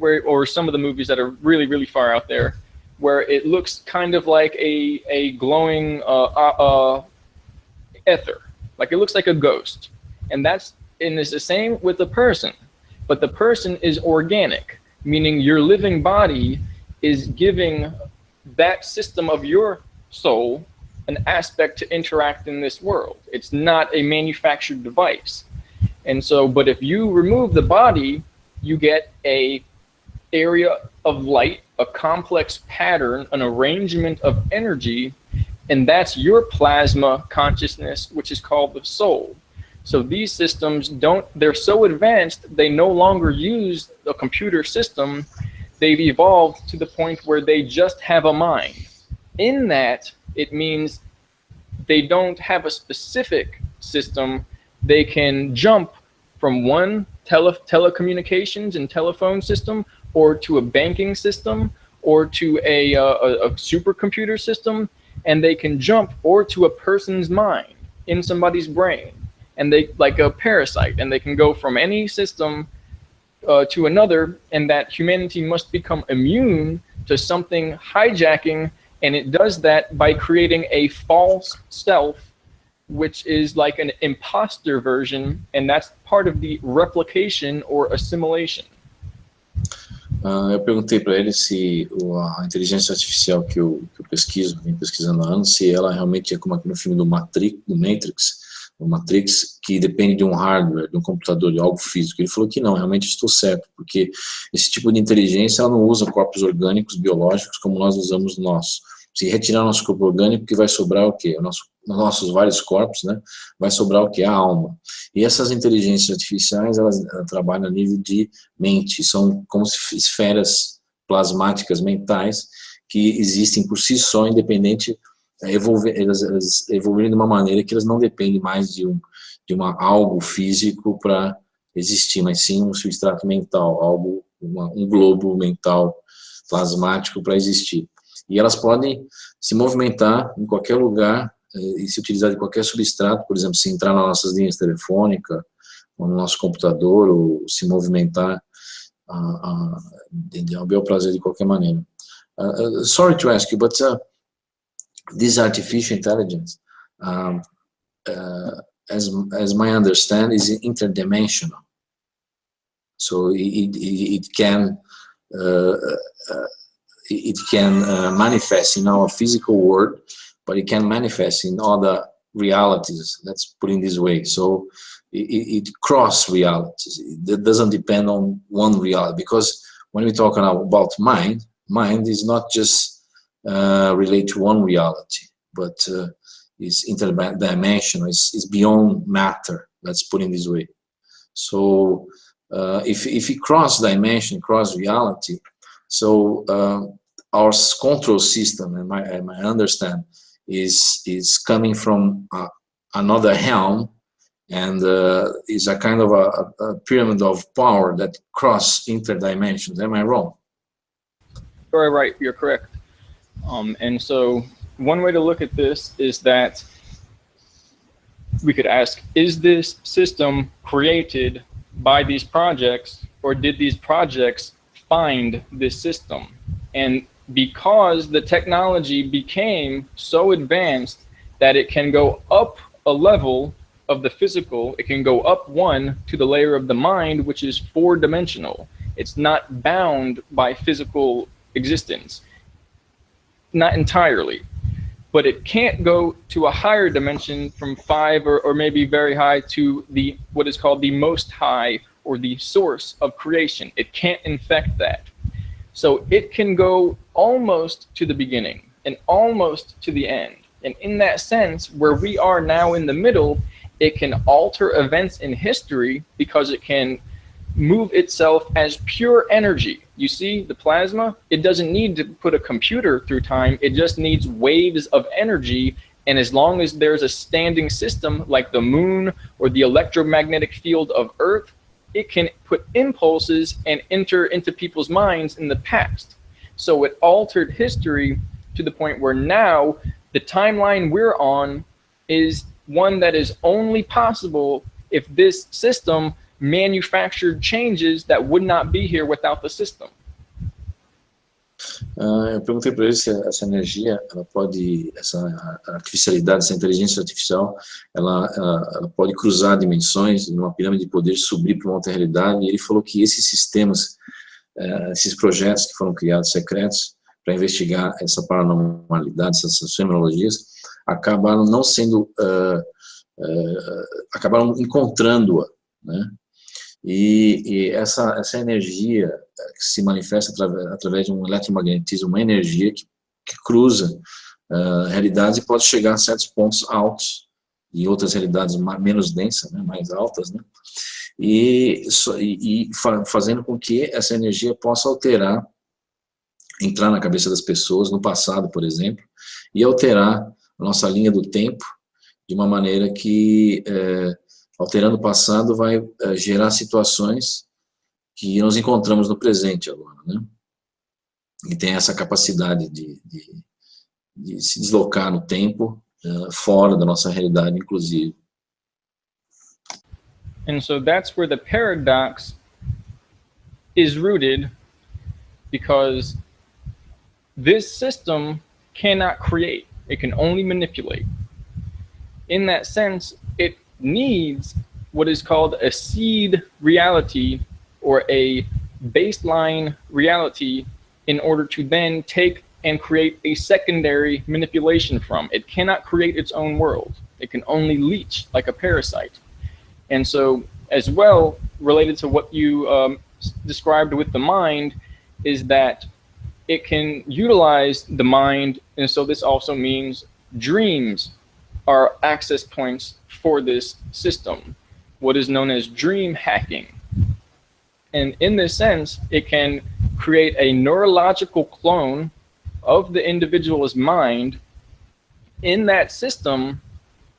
or some of the movies that are really, really far out there, where it looks kind of like a glowing ether, like it looks like a ghost. And it's the same with the person, but the person is organic, meaning your living body is giving that system of your soul an aspect to interact in this world. It's not a manufactured device. And so, but if you remove the body, you get a area of light, a complex pattern, an arrangement of energy, and that's your plasma consciousness, which is called the soul. So these systems they're so advanced, they no longer use a computer system. They've evolved to the point where they just have a mind. In that, it means they don't have a specific system. They can jump from one telecommunications and telephone system, or to a banking system, or to a supercomputer system, and they can jump or to a person's mind in somebody's brain, and they, like a parasite, and they can go from any system to another, and that humanity must become immune to something hijacking, and it does that by creating a false self, which is like an imposter version, and that's part of the replication or assimilation. Eu perguntei para ele se a inteligência artificial que eu venho pesquisando há anos, se ela realmente é como aqui no filme do Matrix, que depende de um hardware, de um computador, de algo físico. Ele falou que não, realmente estou certo, porque esse tipo de inteligência ela não usa corpos orgânicos, biológicos, como nós usamos no nosso. Se retirar nosso corpo orgânico, que vai sobrar o quê? Nossos vários corpos, né? Vai sobrar o quê? A alma. E essas inteligências artificiais, elas trabalham a nível de mente, são como esferas plasmáticas mentais que existem por si só, independente, elas evoluem de uma maneira que elas não dependem mais de algo físico para existir, mas sim um substrato mental, um globo mental plasmático para existir. E elas podem se movimentar em qualquer lugar e se utilizar de qualquer substrato, por exemplo, se entrar nas nossas linhas telefônicas, ou no nosso computador, ou se movimentar ao bel prazer de qualquer maneira. Sorry to ask you, but this artificial intelligence, as my understanding, is interdimensional. So it can manifest in our physical world, but it can manifest in other realities, let's put it this way. So it cross realities. It doesn't depend on one reality, because when we talk about mind is not just related to one reality, but is interdimensional, is beyond matter, let's put it this way. So if it cross dimension, cross reality, so our control system, and I understand, is coming from another realm, and is a kind of a pyramid of power that cross interdimensions. Am I wrong? You're right, you're correct. And so one way to look at this is that we could ask, is this system created by these projects, or did these projects find this system? And because the technology became so advanced that it can go up a level of the physical, it can go up one to the layer of the mind, which is 4-dimensional. It's not bound by physical existence, not entirely, but it can't go to a higher dimension from 5 or maybe very high to the what is called the most high, or the source of creation. It can't infect that. So it can go almost to the beginning and almost to the end. And in that sense, where we are now in the middle, it can alter events in history because it can move itself as pure energy. You see the plasma? It doesn't need to put a computer through time. It just needs waves of energy. And as long as there's a standing system like the moon or the electromagnetic field of Earth, it can put impulses and enter into people's minds in the past. So it altered history to the point where now the timeline we're on is one that is only possible if this system manufactured changes that would not be here without the system. Eu perguntei para ele se essa energia, ela pode, essa artificialidade, essa inteligência artificial, ela pode cruzar dimensões, numa pirâmide de poder, subir para uma outra realidade, e ele falou que esses sistemas, esses projetos que foram criados secretos para investigar essa paranormalidade, essas fenomenologias, acabaram não sendo, acabaram encontrando-a, né? E essa energia que se manifesta através de um eletromagnetismo, uma energia que cruza realidades e pode chegar a certos pontos altos e outras realidades menos densas, né, mais altas, né, e fazendo com que essa energia possa alterar, entrar na cabeça das pessoas, no passado, por exemplo, e alterar a nossa linha do tempo de uma maneira que, alterando o passado, vai gerar situações que nos encontramos no presente agora, né? E tem essa capacidade de se deslocar no tempo, fora da nossa realidade, inclusive. And so that's where the paradox is rooted, because this system cannot create, it can only manipulate. In that sense, it needs what is called a seed reality, or a baseline reality, in order to then take and create a secondary manipulation from. It cannot create its own world. It can only leech like a parasite. And so, as well, related to what you described with the mind, is that it can utilize the mind, and so this also means dreams are access points for this system, what is known as dream hacking. And in this sense, it can create a neurological clone of the individual's mind. In that system,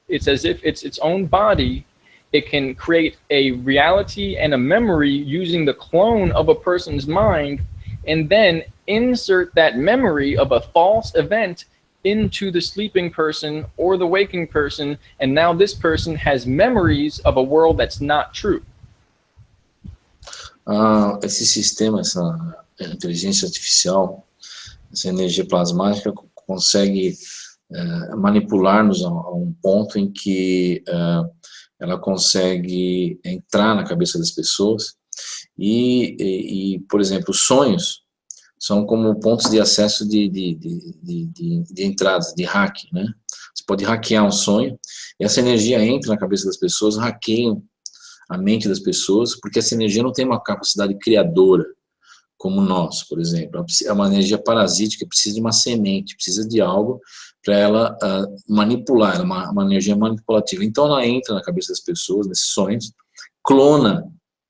it's as if it's its own body. It can create a reality and a memory using the clone of a person's mind, and then insert that memory of a false event into the sleeping person or the waking person, and now this person has memories of a world that's not true. Esse sistema, essa inteligência artificial, essa energia plasmática consegue manipular-nos a um ponto em que ela consegue entrar na cabeça das pessoas e, por exemplo, os sonhos são como pontos de acesso de entradas, de hack, né? Você pode hackear um sonho, e essa energia entra na cabeça das pessoas, hackeia a mente das pessoas, porque essa energia não tem uma capacidade criadora, como nós, por exemplo. É uma energia parasítica, precisa de uma semente, precisa de algo para ela manipular, uma energia manipulativa. Então ela entra na cabeça das pessoas, nesses sonhos, clona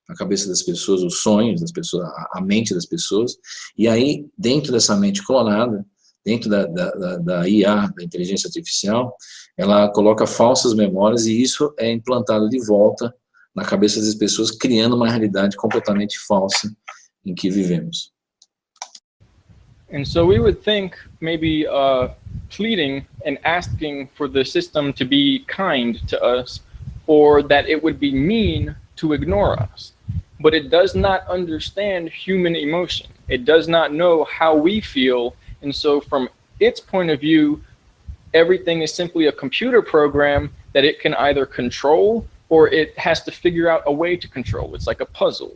a cabeça das pessoas, os sonhos das pessoas, a mente das pessoas, e aí, dentro dessa mente clonada, dentro da IA, da inteligência artificial, ela coloca falsas memórias, e isso é implantado de volta na cabeça das pessoas, criando uma realidade completamente falsa em que vivemos. And so we would think maybe pleading and asking for the system to be kind to us, or that it would be mean to ignore us. But it does not understand human emotion. It does not know how we feel. And so from its point of view, everything is simply a computer program that it can either control or it has to figure out a way to control. It's like a puzzle.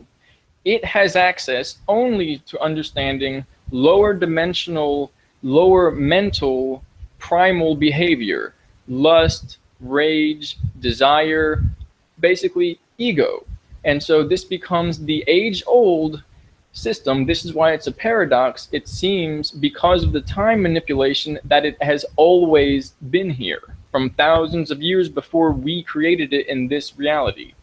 It has access only to understanding lower dimensional, lower mental, primal behavior, lust, rage, desire, basically ego. And so this becomes the age-old system. This is why it's a paradox. It seems, because of the time manipulation, that it has always been here from thousands of years before we created it in this reality.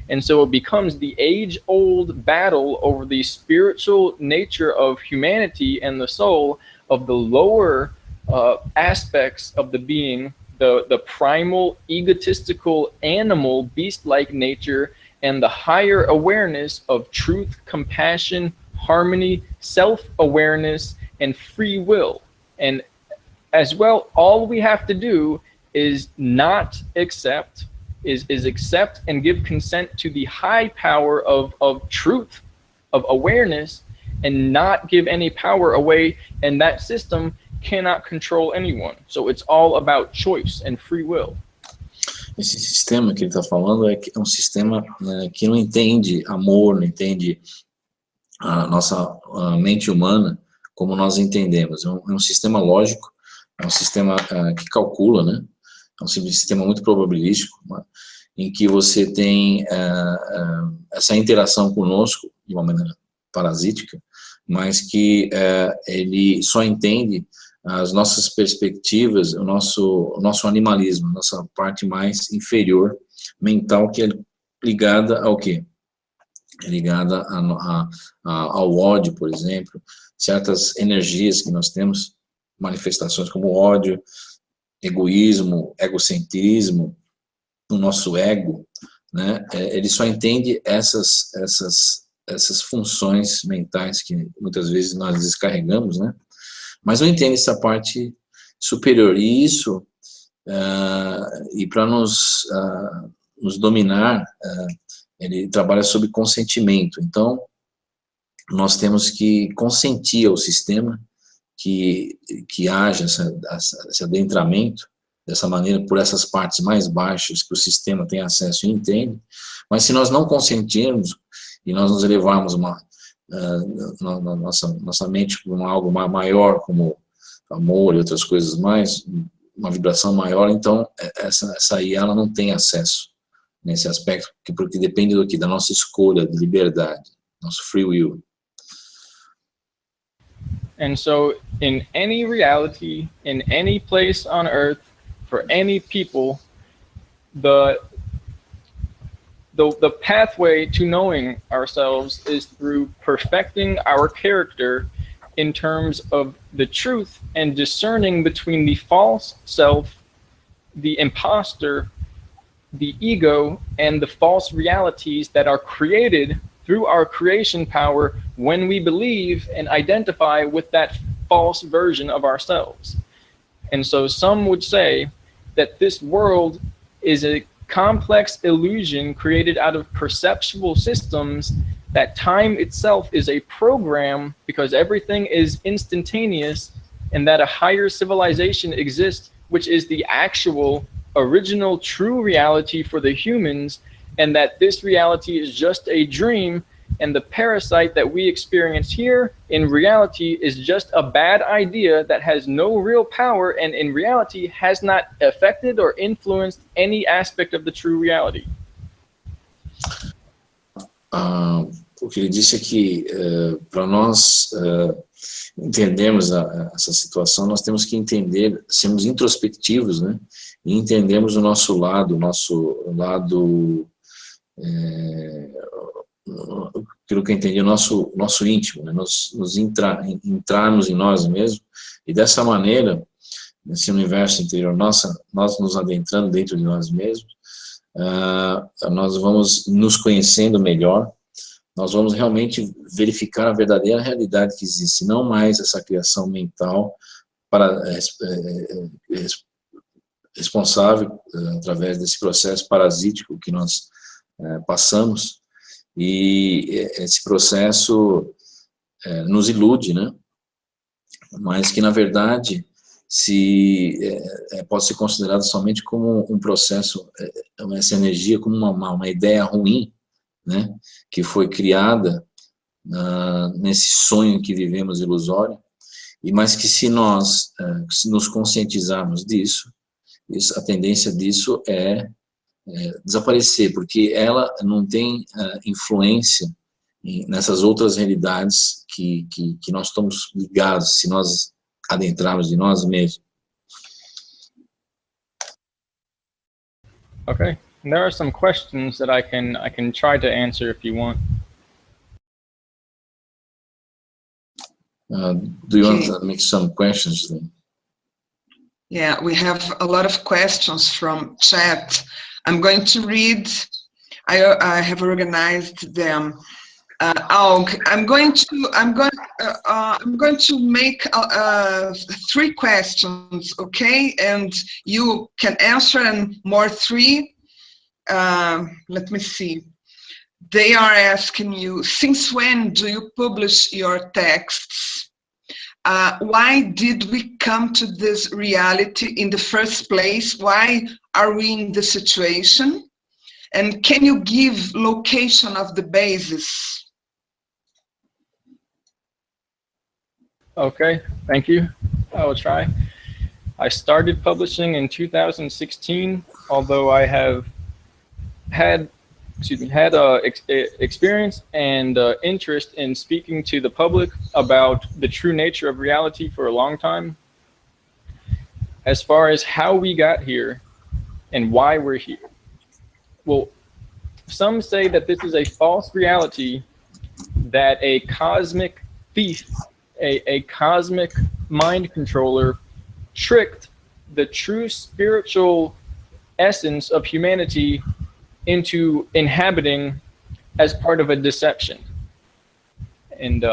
And so it becomes the age-old battle over the spiritual nature of humanity and the soul, of the lower aspects of the being, the primal, egotistical, animal, beast-like nature, and the higher awareness of truth, compassion, harmony, self-awareness, and free will. And as well, all we have to do is not accept, is accept and give consent to the high power of truth, of awareness, and not give any power away, and that system cannot control anyone. So it's all about choice and free will. Esse sistema que ele está falando é um sistema que não entende amor, não entende a nossa mente humana como nós entendemos. É um sistema lógico, é um sistema que calcula, né? É um sistema muito probabilístico, em que você tem essa interação conosco de uma maneira parasítica, mas que ele só entende as nossas perspectivas, o nosso animalismo, nossa parte mais inferior mental, que é ligada ao quê? É ligada ao ódio, por exemplo, certas energias que nós temos, manifestações como ódio, egoísmo, egocentrismo, o nosso ego, né? Ele só entende essas funções mentais que muitas vezes nós descarregamos, né? Mas não entende essa parte superior. E isso, e para nos dominar, ele trabalha sob consentimento. Então, nós temos que consentir ao sistema que haja esse adentramento dessa maneira, por essas partes mais baixas que o sistema tem acesso e entende. Mas se nós não consentirmos e nós nos elevarmos nossa mente para algo maior, como amor e outras coisas mais, uma vibração maior, então essa aí ela não tem acesso nesse aspecto, porque depende do que? Da nossa escolha de liberdade, nosso free will. And so in any reality, in any place on earth, for any people, the pathway to knowing ourselves is through perfecting our character in terms of the truth and discerning between the false self, the imposter, the ego, and the false realities that are created through our creation power when we believe and identify with that false version of ourselves. And so some would say that this world is a complex illusion created out of perceptual systems, that time itself is a program because everything is instantaneous, and that a higher civilization exists, which is the actual original true reality for the humans, and that this reality is just a dream, and the parasite that we experience here in reality is just a bad idea that has no real power, and in reality has not affected or influenced any aspect of the true reality. O que ele disse é que para nós entendermos essa situação, nós temos que entender, sermos introspectivos, né? E entendermos o nosso lado aquilo que eu entendi, o nosso íntimo, né? Entrarmos em nós mesmos, e dessa maneira, nesse universo interior, nós nos adentrando dentro de nós mesmos, nós vamos nos conhecendo melhor, nós vamos realmente verificar a verdadeira realidade que existe, não mais essa criação mental responsável através desse processo parasítico que nós passamos, e esse processo nos ilude, né? Mas que, na verdade, pode ser considerado somente como um processo, essa energia como uma ideia ruim, né? Que foi criada nesse sonho que vivemos ilusório, mas que se nós nos conscientizarmos disso, a tendência disso é desaparecer, porque ela não tem influência nessas outras realidades que nós estamos ligados, se nós adentrarmos de nós mesmos. Okay, and there are some questions that I can try to answer if you want. Do you want to make some questions then? Yeah, we have a lot of questions from chat. I'm going to read. I have organized them. Aug, I'm going to make 3 questions, okay? And you can answer, and more 3. Let me see. They are asking you, since when do you publish your texts? Why did we come to this reality in the first place? Why are we in this situation? And can you give location of the basis? Okay, thank you. I will try. I started publishing in 2016, although I have had experience and interest in speaking to the public about the true nature of reality for a long time. As far as how we got here and why we're here, well, some say that this is a false reality, that a cosmic thief, a cosmic mind controller tricked the true spiritual essence of humanity into inhabiting as part of a deception. And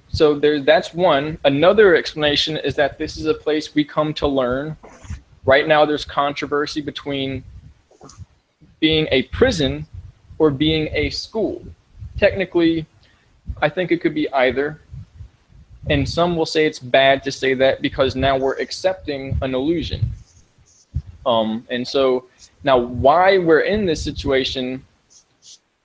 so that's one. Another explanation is that this is a place we come to learn. Right now there's controversy between being a prison or being a school. Technically, I think it could be either. And some will say it's bad to say that because now we're accepting an illusion. And so now why we're in this situation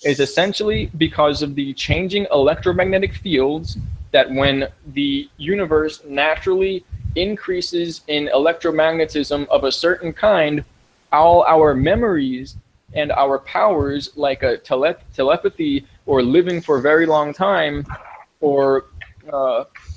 is essentially because of the changing electromagnetic fields, that when the universe naturally increases in electromagnetism of a certain kind, all our memories and our powers, like a telepathy or living for a very long time or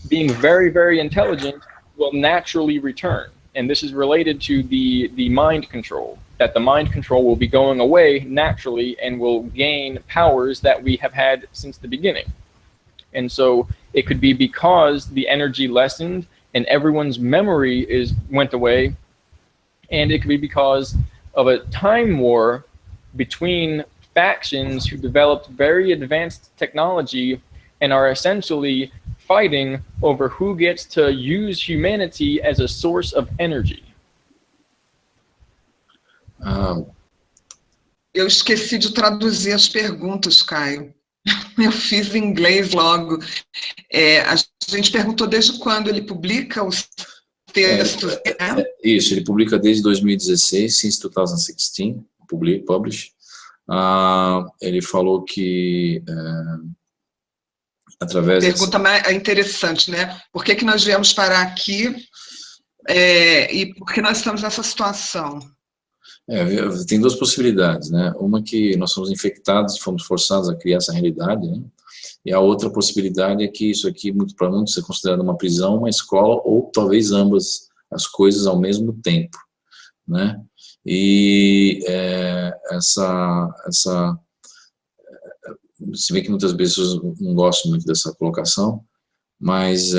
being very, very intelligent, will naturally return. And this is related to the mind control, that the mind control will be going away naturally and will gain powers that we have had since the beginning. And so it could be because the energy lessened and everyone's memory went away, and it could be because of a time war between factions who developed very advanced technology and are essentially fighting over who gets to use humanity as a source of energy. Eu esqueci de traduzir as perguntas, Caio. Eu fiz em inglês logo. A gente perguntou desde quando ele publica os textos, né? Isso, ele publica desde 2016, since 2016, publish. Ele falou que através... Pergunta mais interessante, né? Por que nós viemos parar aqui e por que nós estamos nessa situação? Tem duas possibilidades, né? Uma que nós somos infectados e fomos forçados a criar essa realidade, né? E a outra possibilidade é que isso aqui, para muitos, é considerado uma prisão, uma escola, ou talvez ambas as coisas ao mesmo tempo, né? E se bem que muitas pessoas não gostam muito dessa colocação, mas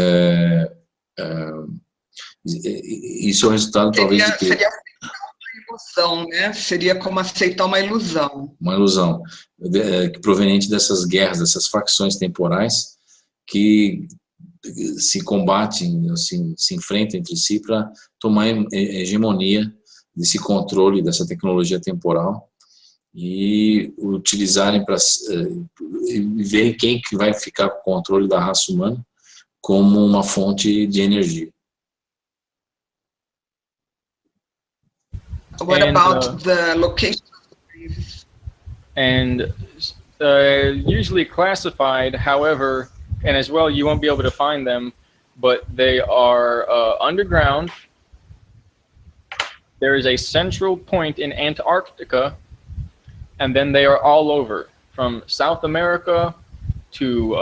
isso é o resultado talvez de que... ilusão, né? Seria como aceitar uma ilusão. Uma ilusão proveniente dessas guerras, dessas facções temporais que se combatem, assim, se enfrentam entre si para tomar hegemonia desse controle dessa tecnologia temporal e utilizarem para ver quem que vai ficar com o controle da raça humana como uma fonte de energia. What about the location? And usually classified, however, and as well, you won't be able to find them, but they are underground. There is a central point in Antarctica, and then they are all over, from South America to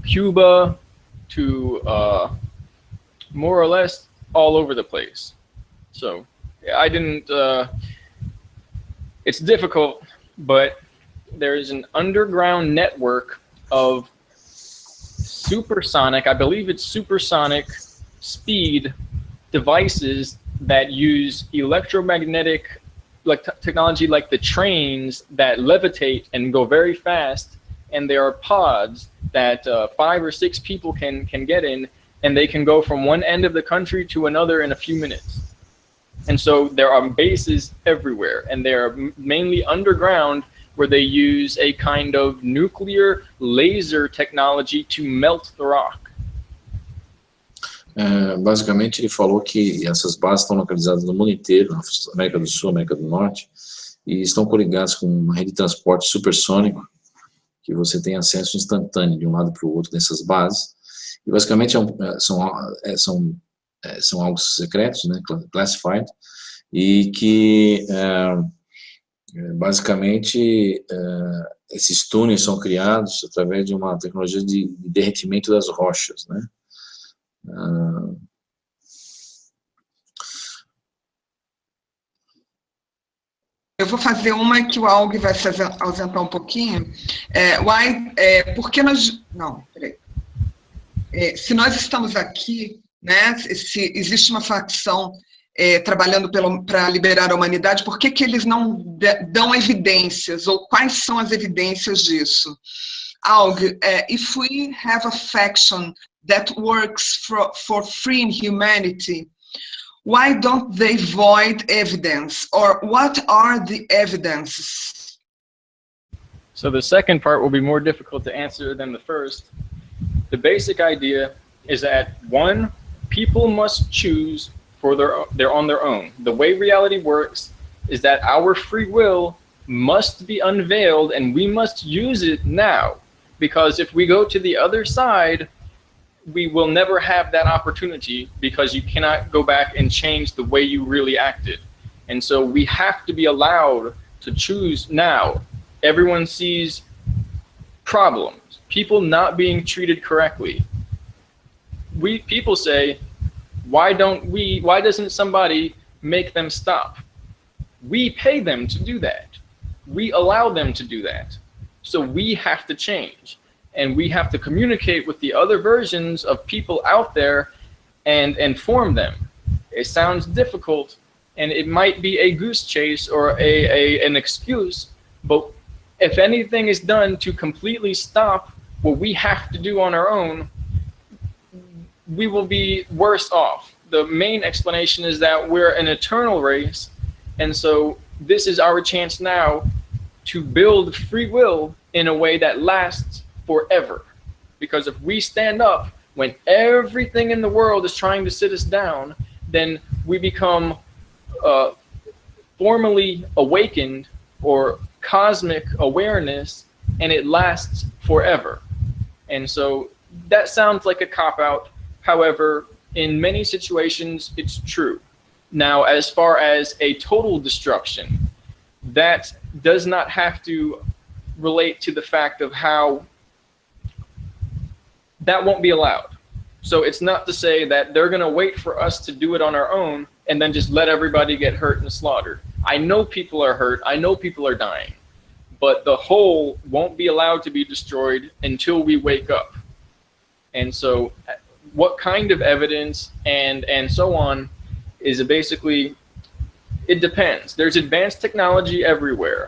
Cuba to more or less all over the place. So I didn't, it's difficult, but there is an underground network of supersonic, I believe it's supersonic speed devices that use electromagnetic technology, like the trains that levitate and go very fast, and there are pods that 5 or 6 people can get in, and they can go from one end of the country to another in a few minutes. And so there are bases everywhere, and they are mainly underground, where they use a kind of nuclear laser technology to melt the rock. Basicamente, ele falou que essas bases estão localizadas no mundo inteiro, na América do Sul, América do Norte, e estão coligadas com uma rede de transporte supersônico, que você tem acesso instantâneo de um lado para o outro dessas bases. E basicamente são algo secretos, né, classified, e que basicamente esses túneis são criados através de uma tecnologia de derretimento das rochas, né? Eu vou fazer uma que o Aug vai se ausentar um pouquinho. Por que nós... Não, peraí. Se nós estamos aqui, né, se existe uma facção trabalhando para liberar a humanidade, por que eles não dão evidências, ou quais são as evidências disso? Aug, if we have a faction that works for freeing humanity, why don't they void evidence, or what are the evidences? So the second part will be more difficult to answer than the first. The basic idea is that, one, people must choose they're on their own. The way reality works is that our free will must be unveiled, and we must use it now, because if we go to the other side, we will never have that opportunity, because you cannot go back and change the way you really acted. And so we have to be allowed to choose now. Everyone sees problems, people not being treated correctly. People say, why doesn't somebody make them stop? We pay them to do that. We allow them to do that. So we have to change, and we have to communicate with the other versions of people out there and inform them. It sounds difficult, and it might be a goose chase or an excuse, but if anything is done to completely stop what we have to do on our own, we will be worse off. The main explanation is that we're an eternal race, and so this is our chance now to build free will in a way that lasts forever. Because if we stand up when everything in the world is trying to sit us down, then we become formally awakened, or cosmic awareness, and it lasts forever. And so that sounds like a cop-out. However, in many situations, it's true. Now, as far as a total destruction, that does not have to relate to the fact of how that won't be allowed. So it's not to say that they're going to wait for us to do it on our own and then just let everybody get hurt and slaughtered. I know people are hurt. I know people are dying. But the whole won't be allowed to be destroyed until we wake up. And so what kind of evidence and so on is basically, it depends. There's advanced technology everywhere.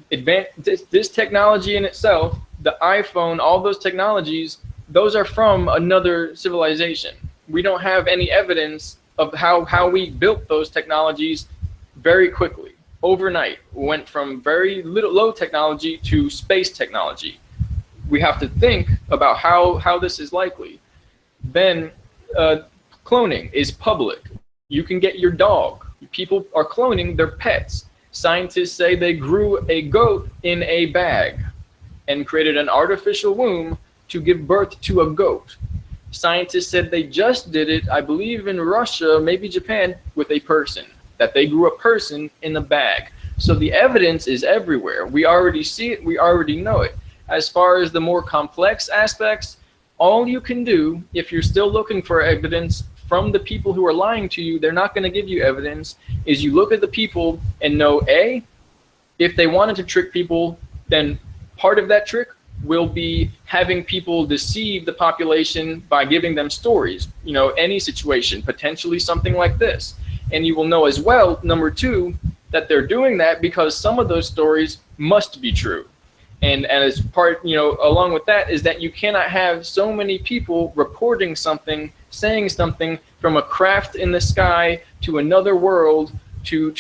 This technology in itself, the iPhone, all those technologies, those are from another civilization. We don't have any evidence of how we built those technologies very quickly. Overnight, went from very low technology to space technology. We have to think about how this is likely. Then cloning is public. You can get your dog. People are cloning their pets. Scientists say they grew a goat in a bag and created an artificial womb to give birth to a goat. Scientists said they just did it, I believe in Russia, maybe Japan, with a person, that they grew a person in a bag. So the evidence is everywhere. We already see it, we already know it. As far as the more complex aspects, all you can do, if you're still looking for evidence from the people who are lying to you, they're not going to give you evidence, is you look at the people and know, A, if they wanted to trick people, then part of that trick will be having people deceive the population by giving them stories, you know, any situation, potentially something like this. And you will know as well, number two, that they're doing that because some of those stories must be true. And as part, you know, along with that is that you cannot have so many people reporting something, saying something from a craft in the sky to another world to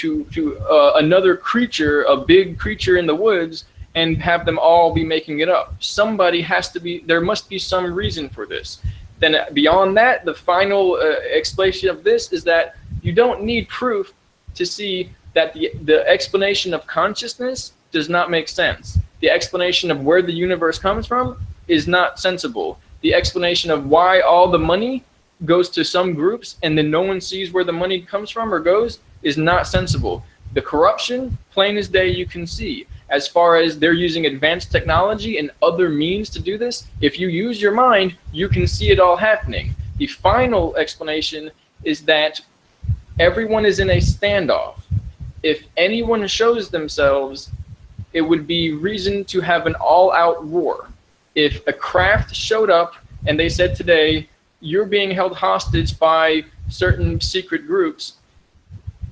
another creature, a big creature in the woods, and have them all be making it up. Somebody has to be, there must be some reason for this. Then beyond that, the final explanation of this is that you don't need proof to see that the explanation of consciousness does not make sense. The explanation of where the universe comes from is not sensible. The explanation of why all the money goes to some groups and then no one sees where the money comes from or goes is not sensible. The corruption, plain as day, you can see. As far as they're using advanced technology and other means to do this, if you use your mind, you can see it all happening. The final explanation is that everyone is in a standoff. If anyone shows themselves, it would be reason to have an all-out war. If a craft showed up and they said today, you're being held hostage by certain secret groups,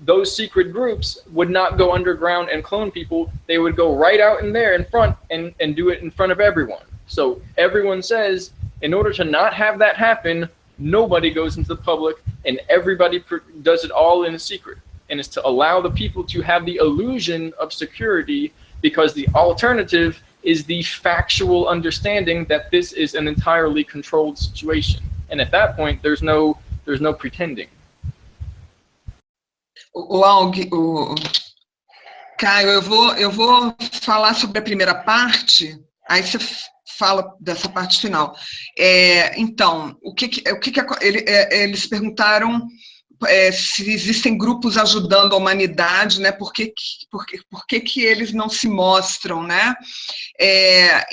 those secret groups would not go underground and clone people. They would go right out in there in front and do it in front of everyone. So everyone says, in order to not have that happen, nobody goes into the public and everybody does it all in secret. And it's to allow the people to have the illusion of security, because the alternative is the factual understanding that this is an entirely controlled situation. And at that point, there's no pretending. Caio, eu vou falar sobre a primeira parte, aí você fala dessa parte final. Então, eles perguntaram se existem grupos ajudando a humanidade, né? Por que eles não se mostram, né?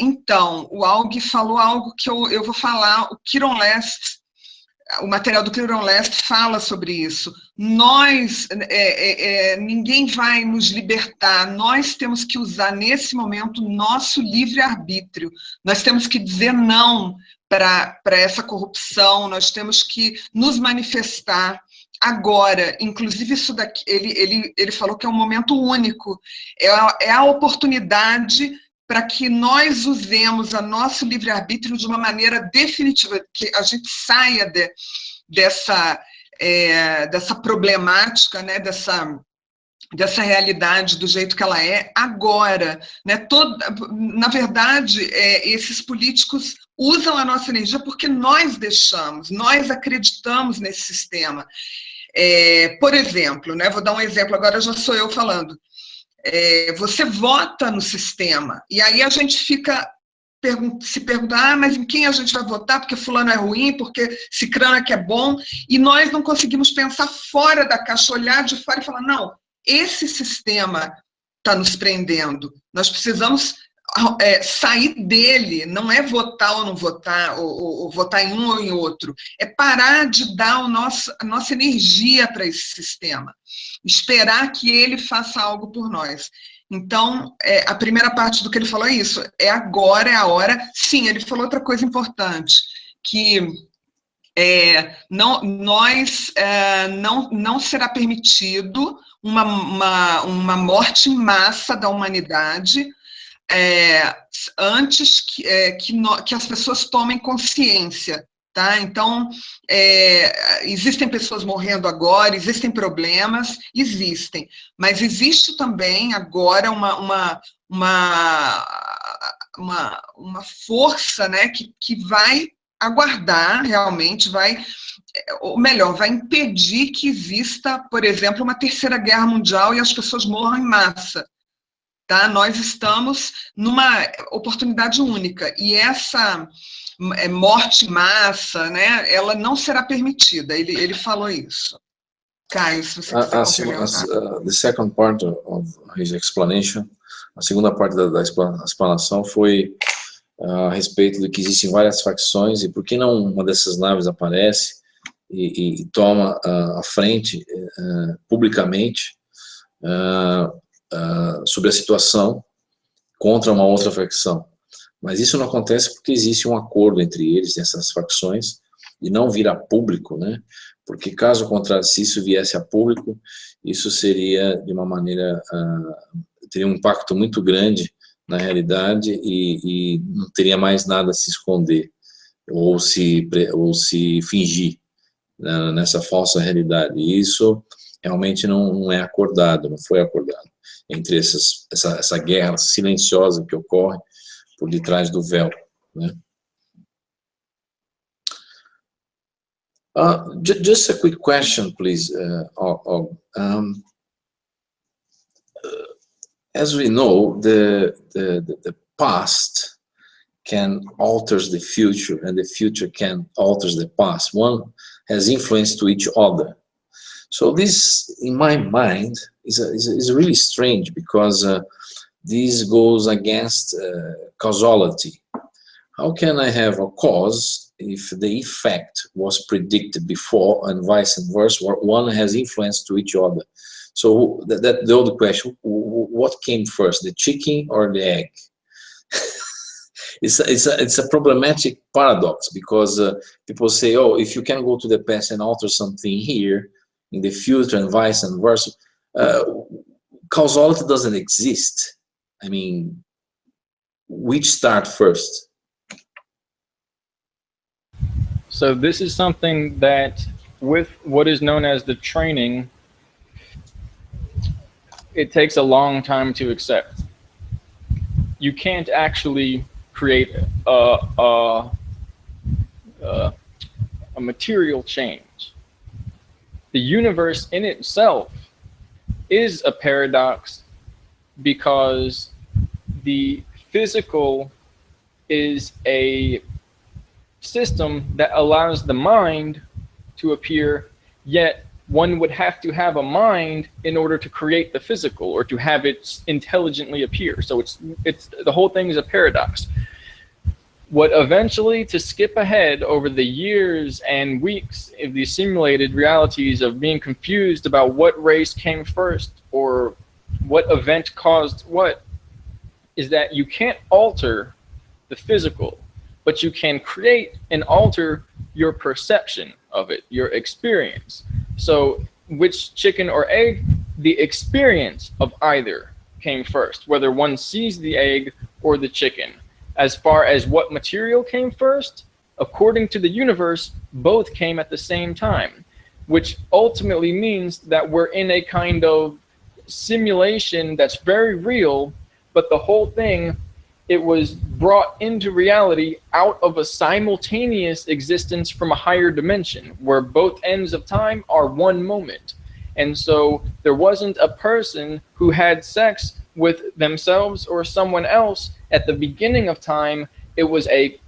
Então, o Aug falou algo que eu vou falar, o material do Kiron Leste fala sobre isso. Nós, ninguém vai nos libertar, nós temos que usar nesse momento nosso livre-arbítrio, nós temos que dizer não para essa corrupção, nós temos que nos manifestar agora. Inclusive isso daqui, ele falou que é um momento único, é a oportunidade para que nós usemos o nosso livre-arbítrio de uma maneira definitiva, que a gente saia dessa problemática, né, dessa realidade do jeito que ela é agora, né? Na verdade, esses políticos usam a nossa energia porque nós deixamos, nós acreditamos nesse sistema. Por exemplo, né, vou dar um exemplo, agora já sou eu falando. Você vota no sistema, e aí a gente fica se perguntando, mas em quem a gente vai votar, porque fulano é ruim, porque cicrano é que é bom, e nós não conseguimos pensar fora da caixa, olhar de fora e falar, não, esse sistema está nos prendendo, nós precisamos sair dele, não é votar ou não votar, ou votar em um ou em outro, é parar de dar a nossa energia para esse sistema, esperar que ele faça algo por nós. Então, a primeira parte do que ele falou é isso, agora, é a hora. Sim, ele falou outra coisa importante, que não será permitido uma morte em massa da humanidade antes que as pessoas tomem consciência. Tá? Então, existem pessoas morrendo agora, existem problemas, existem, mas existe também agora uma força, né, que vai aguardar realmente, ou melhor, vai impedir que exista, por exemplo, uma terceira guerra mundial e as pessoas morram em massa. Tá? Nós estamos numa oportunidade única, e essa morte em massa, né, ela não será permitida. Ele falou isso. Caio, se você quiser complementar. The second part of his explanation, a segunda parte da explanação foi a respeito de que existem várias facções, e por que não uma dessas naves aparece e toma a frente publicamente sobre a situação contra uma outra facção. Mas isso não acontece porque existe um acordo entre eles, essas facções, e não vira público, né? Porque caso contrário, se isso viesse a público, isso seria de uma maneira, teria um impacto muito grande na realidade e não teria mais nada a se esconder ou se fingir, né, nessa falsa realidade. E isso realmente não é acordado, não foi acordado entre essa guerra silenciosa que ocorre por detrás do véu, né? Just a quick question, please, Og. As we know, the past can alter the future, and the future can alter the past. One has influence to each other. So this, in my mind, is really strange, because this goes against causality. How can I have a cause if the effect was predicted before, and vice versa, where one has influence to each other? So the other question: what came first, the chicken or the egg? It's a problematic paradox, because people say, oh, if you can go to the past and alter something here in the future, and vice versa, causality doesn't exist. I mean, which start first? So this is something that, with what is known as the training, it takes a long time to accept. You can't actually create a material change. The universe in itself is a paradox, because the physical is a system that allows the mind to appear, yet one would have to have a mind in order to create the physical, or to have it intelligently appear. So it's the whole thing is a paradox. What eventually, to skip ahead over the years and weeks of these simulated realities of being confused about what race came first or what event caused what, is that you can't alter the physical, but you can create and alter your perception of it, your experience. So which chicken or egg? The experience of either came first, whether one sees the egg or the chicken. As far as what material came first, according to the universe, both came at the same time, which ultimately means that we're in a kind of simulation that's very real, but the whole thing, it was brought into reality out of a simultaneous existence from a higher dimension, where both ends of time are one moment. And so there wasn't a person who had sex with themselves or someone else at the beginning of time. It was a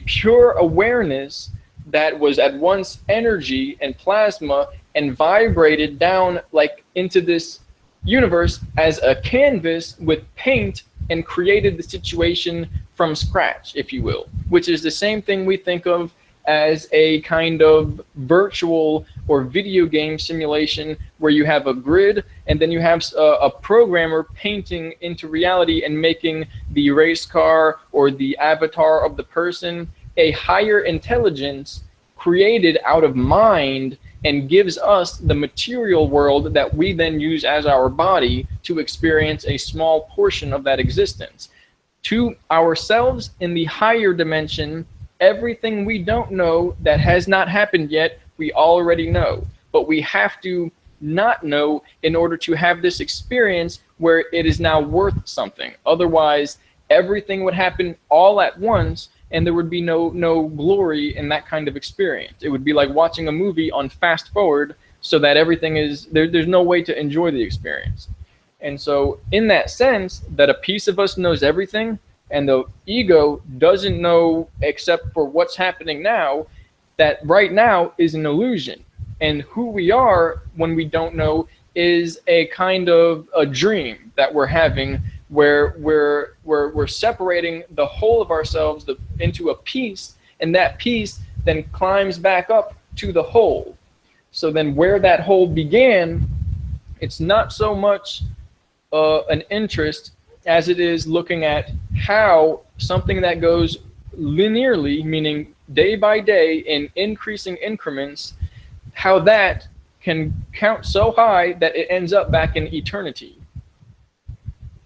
pure awareness that was at once energy and plasma, and vibrated down like into this universe as a canvas with paint, and created the situation from scratch, if you will, which is the same thing we think of as a kind of virtual or video game simulation, where you have a grid and then you have a programmer painting into reality and making the race car or the avatar of the person a higher intelligence created out of mind and gives us the material world that we then use as our body to experience a small portion of that existence. To ourselves in the higher dimension, everything we don't know that has not happened yet, we already know. But we have to not know in order to have this experience where it is now worth something. Otherwise, everything would happen all at once, and there would be no glory in that kind of experience. It would be like watching a movie on fast forward, so that everything is, there's no way to enjoy the experience. And so in that sense, that a piece of us knows everything, and the ego doesn't know except for what's happening now, that right now is an illusion. And who we are when we don't know is a kind of a dream that we're having, where we're separating the whole of ourselves into a piece, and that piece then climbs back up to the whole. So then where that whole began, it's not so much an interest as it is looking at how something that goes linearly, meaning day by day in increasing increments, how that can count so high that it ends up back in eternity.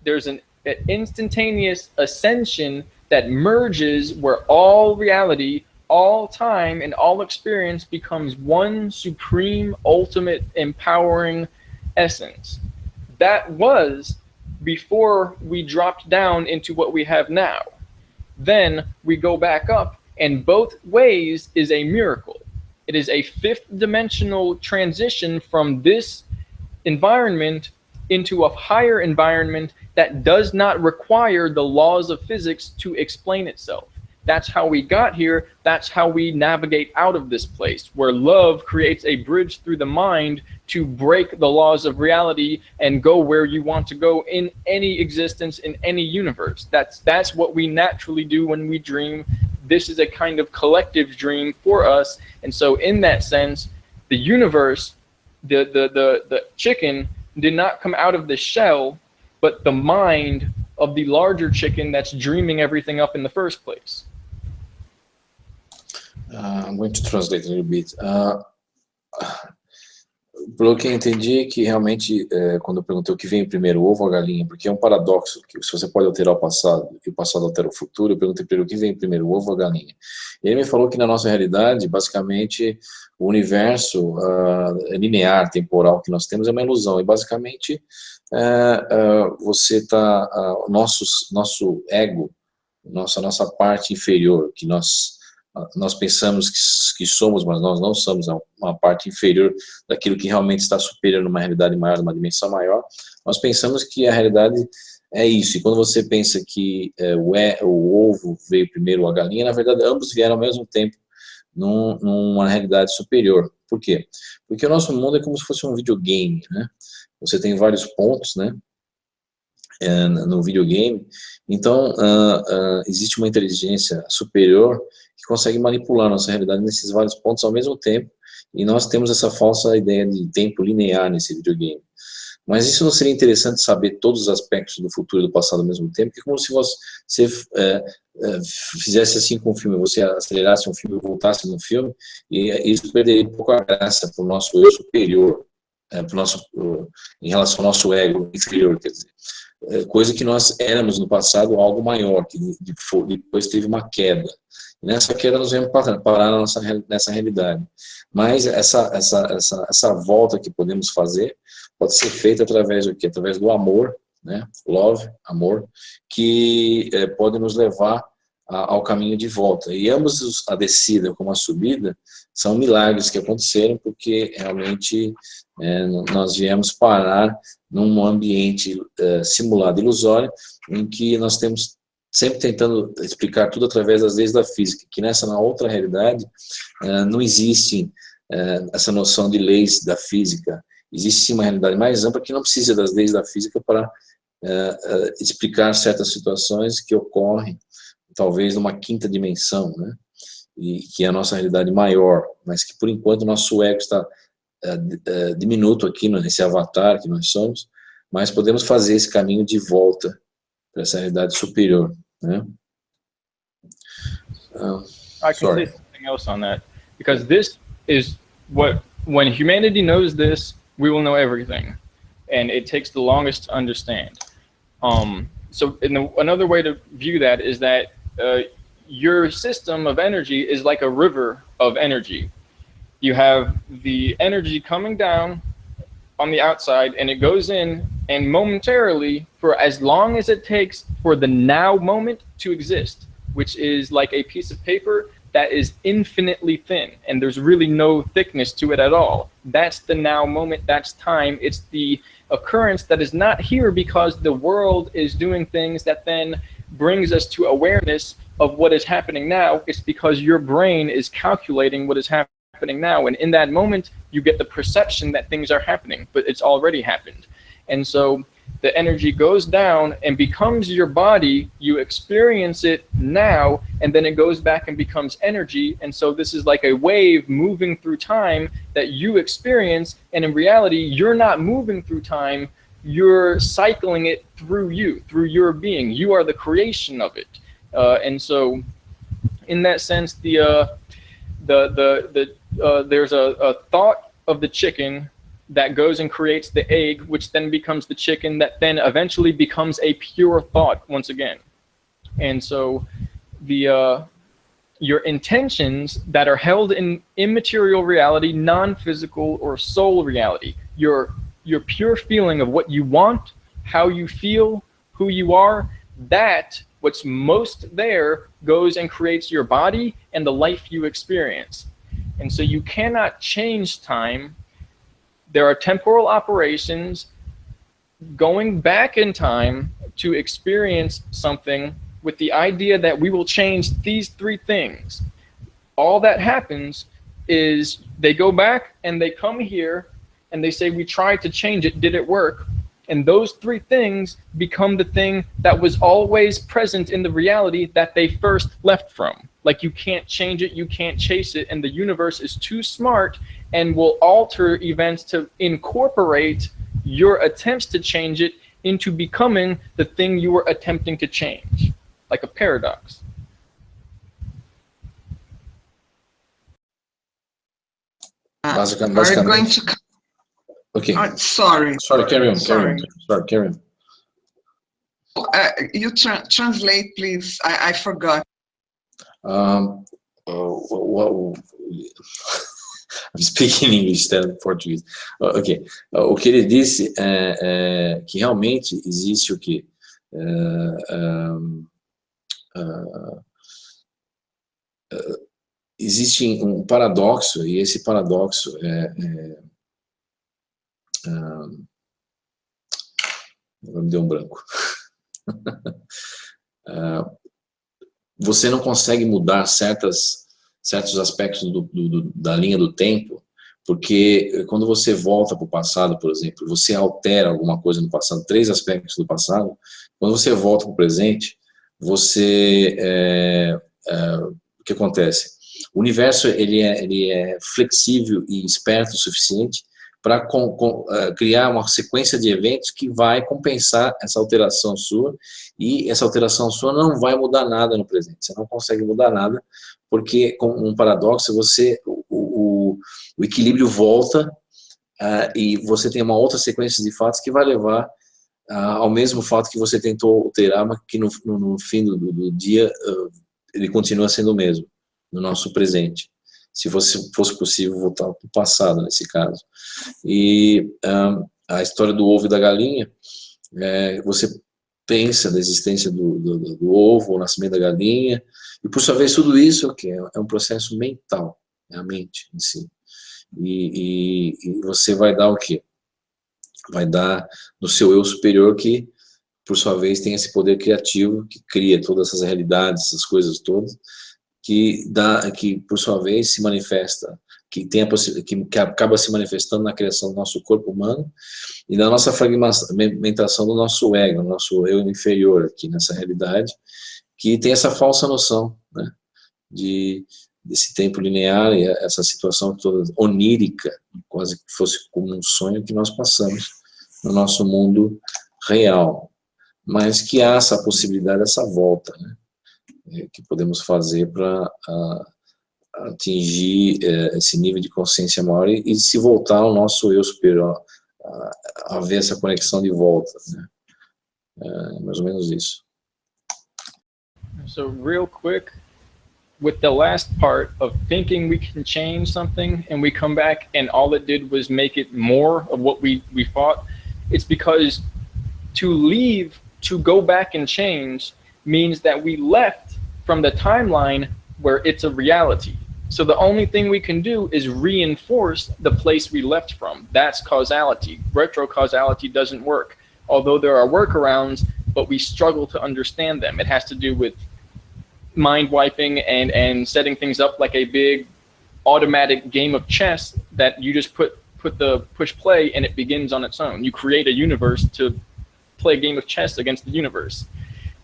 There's an instantaneous ascension that merges where all reality, all time, and all experience becomes one supreme, ultimate, empowering essence. That was before we dropped down into what we have now. Then we go back up, and both ways is a miracle. It is a fifth dimensional transition from this environment into a higher environment that does not require the laws of physics to explain itself. That's how we got here. That's how we navigate out of this place, where love creates a bridge through the mind to break the laws of reality and go where you want to go in any existence, in any universe. That's what we naturally do when we dream. This is a kind of collective dream for us. And so in that sense, the universe, the chicken did not come out of the shell, but the mind of the larger chicken that's dreaming everything up in the first place. I'm going to translate a little bit. Pelo que eu entendi, que realmente, quando eu perguntei o que vem primeiro, o ovo ou a galinha, porque é um paradoxo, que se você pode alterar o passado e o passado altera o futuro, eu perguntei para ele o que vem primeiro, o ovo ou a galinha. E ele me falou que na nossa realidade, basicamente, o universo linear, temporal que nós temos é uma ilusão, e basicamente você está, nosso ego, nossa parte inferior, que nós pensamos que somos, mas nós não somos, uma parte inferior daquilo que realmente está superior numa realidade maior, numa dimensão maior. Nós pensamos que a realidade é isso, e quando você pensa que o ovo veio primeiro ou a galinha, na verdade ambos vieram ao mesmo tempo numa realidade superior. Por quê? Porque o nosso mundo é como se fosse um videogame, né? Você tem vários pontos, né, no videogame, então existe uma inteligência superior que consegue manipular a nossa realidade nesses vários pontos ao mesmo tempo, e nós temos essa falsa ideia de tempo linear nesse videogame. Mas isso não seria interessante saber todos os aspectos do futuro e do passado ao mesmo tempo? Porque é como se você fizesse assim com o filme, você acelerasse um filme e voltasse no filme, e isso perderia um pouco a graça para o nosso eu superior, em relação ao nosso ego inferior, quer dizer. Coisa que nós éramos no passado algo maior, que depois teve uma queda. E nessa queda nós vamos parar nessa realidade. Mas essa volta que podemos fazer pode ser feita através do quê? Através do amor, né? Love, amor, que pode nos levar ao caminho de volta. E ambos, a descida como a subida, são milagres que aconteceram, porque realmente nós viemos parar num ambiente simulado, ilusório, em que nós temos sempre tentando explicar tudo através das leis da física, que na outra realidade não existe essa noção de leis da física. Existe sim uma realidade mais ampla que não precisa das leis da física para explicar certas situações que ocorrem talvez numa quinta dimensão, né? E que é a nossa realidade maior, mas que por enquanto o nosso ego está diminuto aqui nesse avatar que nós somos, mas podemos fazer esse caminho de volta para essa realidade superior, né? I can say something else on that. because this is what, when humanity knows this, we will know everything, and it takes the longest to understand. So another way to view that is that your system of energy is like a river of energy. You have the energy coming down on the outside, and it goes in, and momentarily, for as long as it takes for the now moment to exist, which is like a piece of paper that is infinitely thin, and there's really no thickness to it at all. That's the now moment, that's time. It's the occurrence that is not here because the world is doing things that then brings us to awareness of what is happening now. It's because your brain is calculating what is happening now, and in that moment you get the perception that things are happening, but it's already happened. And so the energy goes down and becomes your body. You experience it now, and then it goes back and becomes energy. And so this is like a wave moving through time that you experience, and in reality you're not moving through time, you're cycling it through you, through your being. You are the creation of it. And so in that sense, there's a thought of the chicken that goes and creates the egg, which then becomes the chicken, that then eventually becomes a pure thought once again. And so your intentions that are held in immaterial reality, non-physical or soul reality, your pure feeling of what you want, how you feel, who you are, that what's most there goes and creates your body and the life you experience. And so you cannot change time. There are temporal operations going back in time to experience something with the idea that we will change these three things. All that happens is they go back and they come here and they say, we tried to change it, did it work? And those three things become the thing that was always present in the reality that they first left from. Like, you can't change it, you can't chase it, and the universe is too smart and will alter events to incorporate your attempts to change it into becoming the thing you were attempting to change, like a paradox. Are you going to... Okay. Sorry, carry on. Sorry, carry on. You translate, please. I forgot. I'm speaking English instead of Português. Ok. O que ele disse é que realmente existe o quê? Existe um paradoxo, e esse paradoxo me deu um branco. Você não consegue mudar certos aspectos da linha do tempo, porque quando você volta para o passado, por exemplo, você altera alguma coisa no passado, 3 aspectos do passado, quando você volta para o presente, você... o que acontece? O universo ele é flexível e esperto o suficiente para criar uma sequência de eventos que vai compensar essa alteração sua, e essa alteração sua não vai mudar nada no presente. Você não consegue mudar nada, porque com um paradoxo, o equilíbrio volta e você tem uma outra sequência de fatos que vai levar ao mesmo fato que você tentou alterar, mas que no fim do dia ele continua sendo o mesmo, no nosso presente. Se fosse possível voltar para o passado, nesse caso. E a história do ovo e da galinha, você pensa na existência do ovo, o nascimento da galinha, e por sua vez tudo isso é um processo mental, é a mente em si. E você vai dar o quê? Vai dar no seu eu superior, que por sua vez tem esse poder criativo, que cria todas essas realidades, essas coisas todas, que por sua vez se manifesta, que acaba se manifestando na criação do nosso corpo humano e na nossa fragmentação do nosso ego, do nosso eu inferior aqui nessa realidade, que tem essa falsa noção, né, desse tempo linear e essa situação toda onírica, quase que fosse como um sonho que nós passamos no nosso mundo real, mas que há essa possibilidade, essa volta, né, que podemos fazer para atingir esse nível de consciência maior e se voltar ao nosso eu superior, a ver essa conexão de volta, né? Mais ou menos isso. So real quick, with the last part of thinking we can change something and we come back and all it did was make it more of what we thought, it's because to leave, to go back and change, means that we left from the timeline where it's a reality. So the only thing we can do is reinforce the place we left from. That's causality. Retro causality doesn't work. Although there are workarounds, but we struggle to understand them. It has to do with mind wiping and setting things up like a big automatic game of chess that you just put the push play and it begins on its own. You create a universe to play a game of chess against the universe.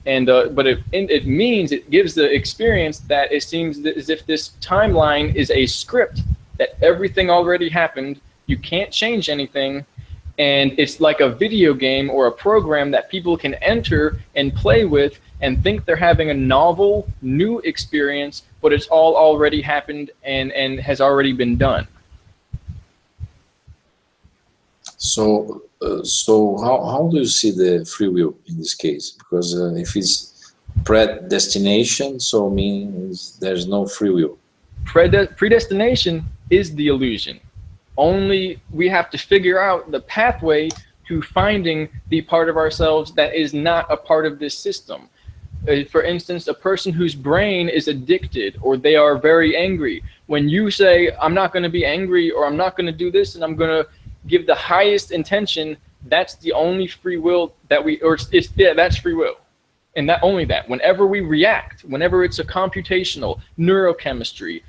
And but it means, it gives the experience that it seems as if this timeline is a script, that everything already happened, you can't change anything, and it's like a video game or a program that people can enter and play with and think they're having a novel, new experience, but it's all already happened and has already been done. So how do you see the free will in this case? Because if it's predestination, so means there's no free will. Predestination is the illusion. Only we have to figure out the pathway to finding the part of ourselves that is not a part of this system. For instance, a person whose brain is addicted or they are very angry. When you say, I'm not going to be angry, or I'm not going to do this, and I'm going to give the highest intention, that's the only free will that that's free will. And not only that, whenever we react, whenever it's a computational, neurochemistry,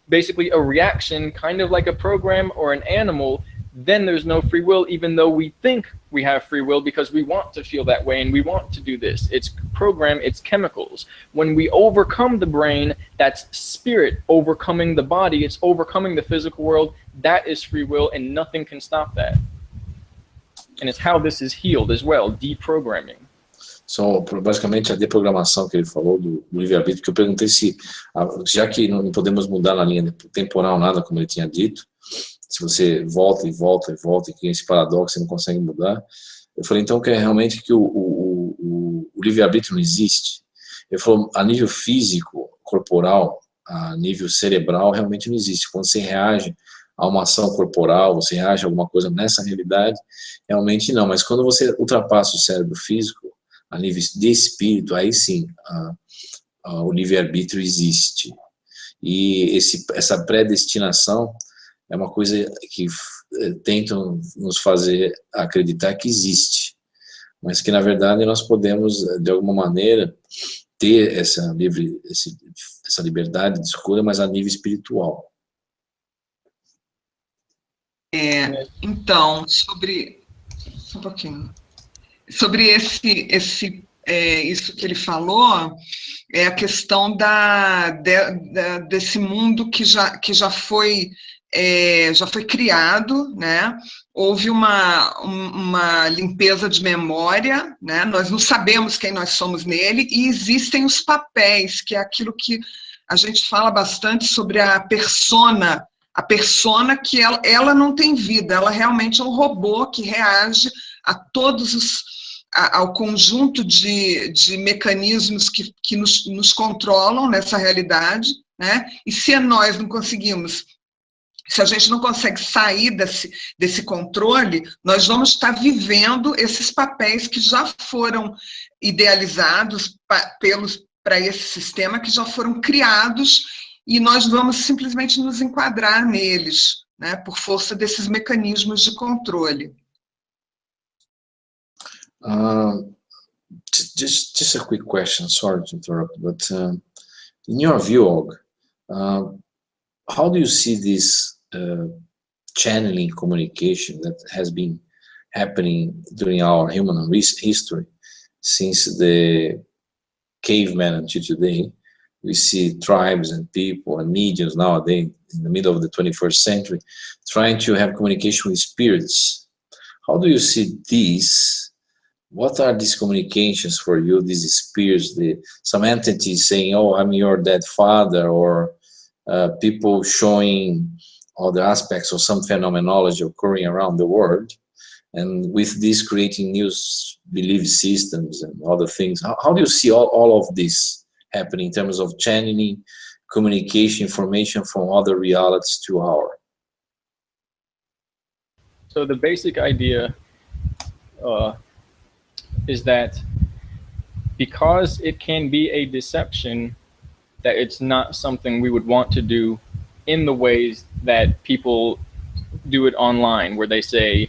basically a reaction, kind of like a program or an animal, then there's no free will, even though we think we have free will because we want to feel that way and we want to do this. It's program, it's chemicals. When we overcome the brain, that's spirit overcoming the body, it's overcoming the physical world. That is free will, and nothing can stop that. And it's how this is healed as well, deprogramming. So, basicamente, a deprogramação que ele falou do livre-arbítrio, que eu perguntei se, já que não podemos mudar na linha temporal nada, como ele tinha dito, se você volta e volta e volta e cria esse paradoxo, você não consegue mudar. Eu falei, então, que é realmente que o livre-arbítrio não existe. Ele falou, a nível físico, corporal, a nível cerebral, realmente não existe. Quando você reage a uma ação corporal, você reage a alguma coisa nessa realidade, realmente não. Mas quando você ultrapassa o cérebro físico, a nível de espírito, aí sim, o livre-arbítrio existe. E essa predestinação é uma coisa que tentam nos fazer acreditar que existe, mas que, na verdade, nós podemos, de alguma maneira, ter essa liberdade de escolha, mas a nível espiritual. Então, só um pouquinho. Sobre isso que ele falou, é a questão desse mundo que já foi criado, né? Houve uma limpeza de memória, né? Nós não sabemos quem nós somos nele, e existem os papéis, que é aquilo que a gente fala bastante sobre a persona que ela não tem vida, ela realmente é um robô que reage a ao conjunto de mecanismos que nos controlam nessa realidade, né? E se nós não conseguimos, se a gente não consegue sair desse controle, nós vamos estar vivendo esses papéis que já foram idealizados para esse sistema, que já foram criados, e nós vamos simplesmente nos enquadrar neles, né, por força desses mecanismos de controle. Just a quick question, sorry to interrupt, but in your view, Aug, how do you see this channeling communication that has been happening during our human history since the caveman until today? We see tribes and people and mediums nowadays, in the middle of the 21st century, trying to have communication with spirits. How do you see these? What are these communications for you, these spirits, some entities saying, oh, I'm your dead father, or people showing all the aspects of some phenomenology occurring around the world, and with this creating new belief systems and other things. How do you see all of this happening in terms of channeling communication information from other realities to our? So the basic idea is that because it can be a deception, that it's not something we would want to do in the ways that people do it online, where they say,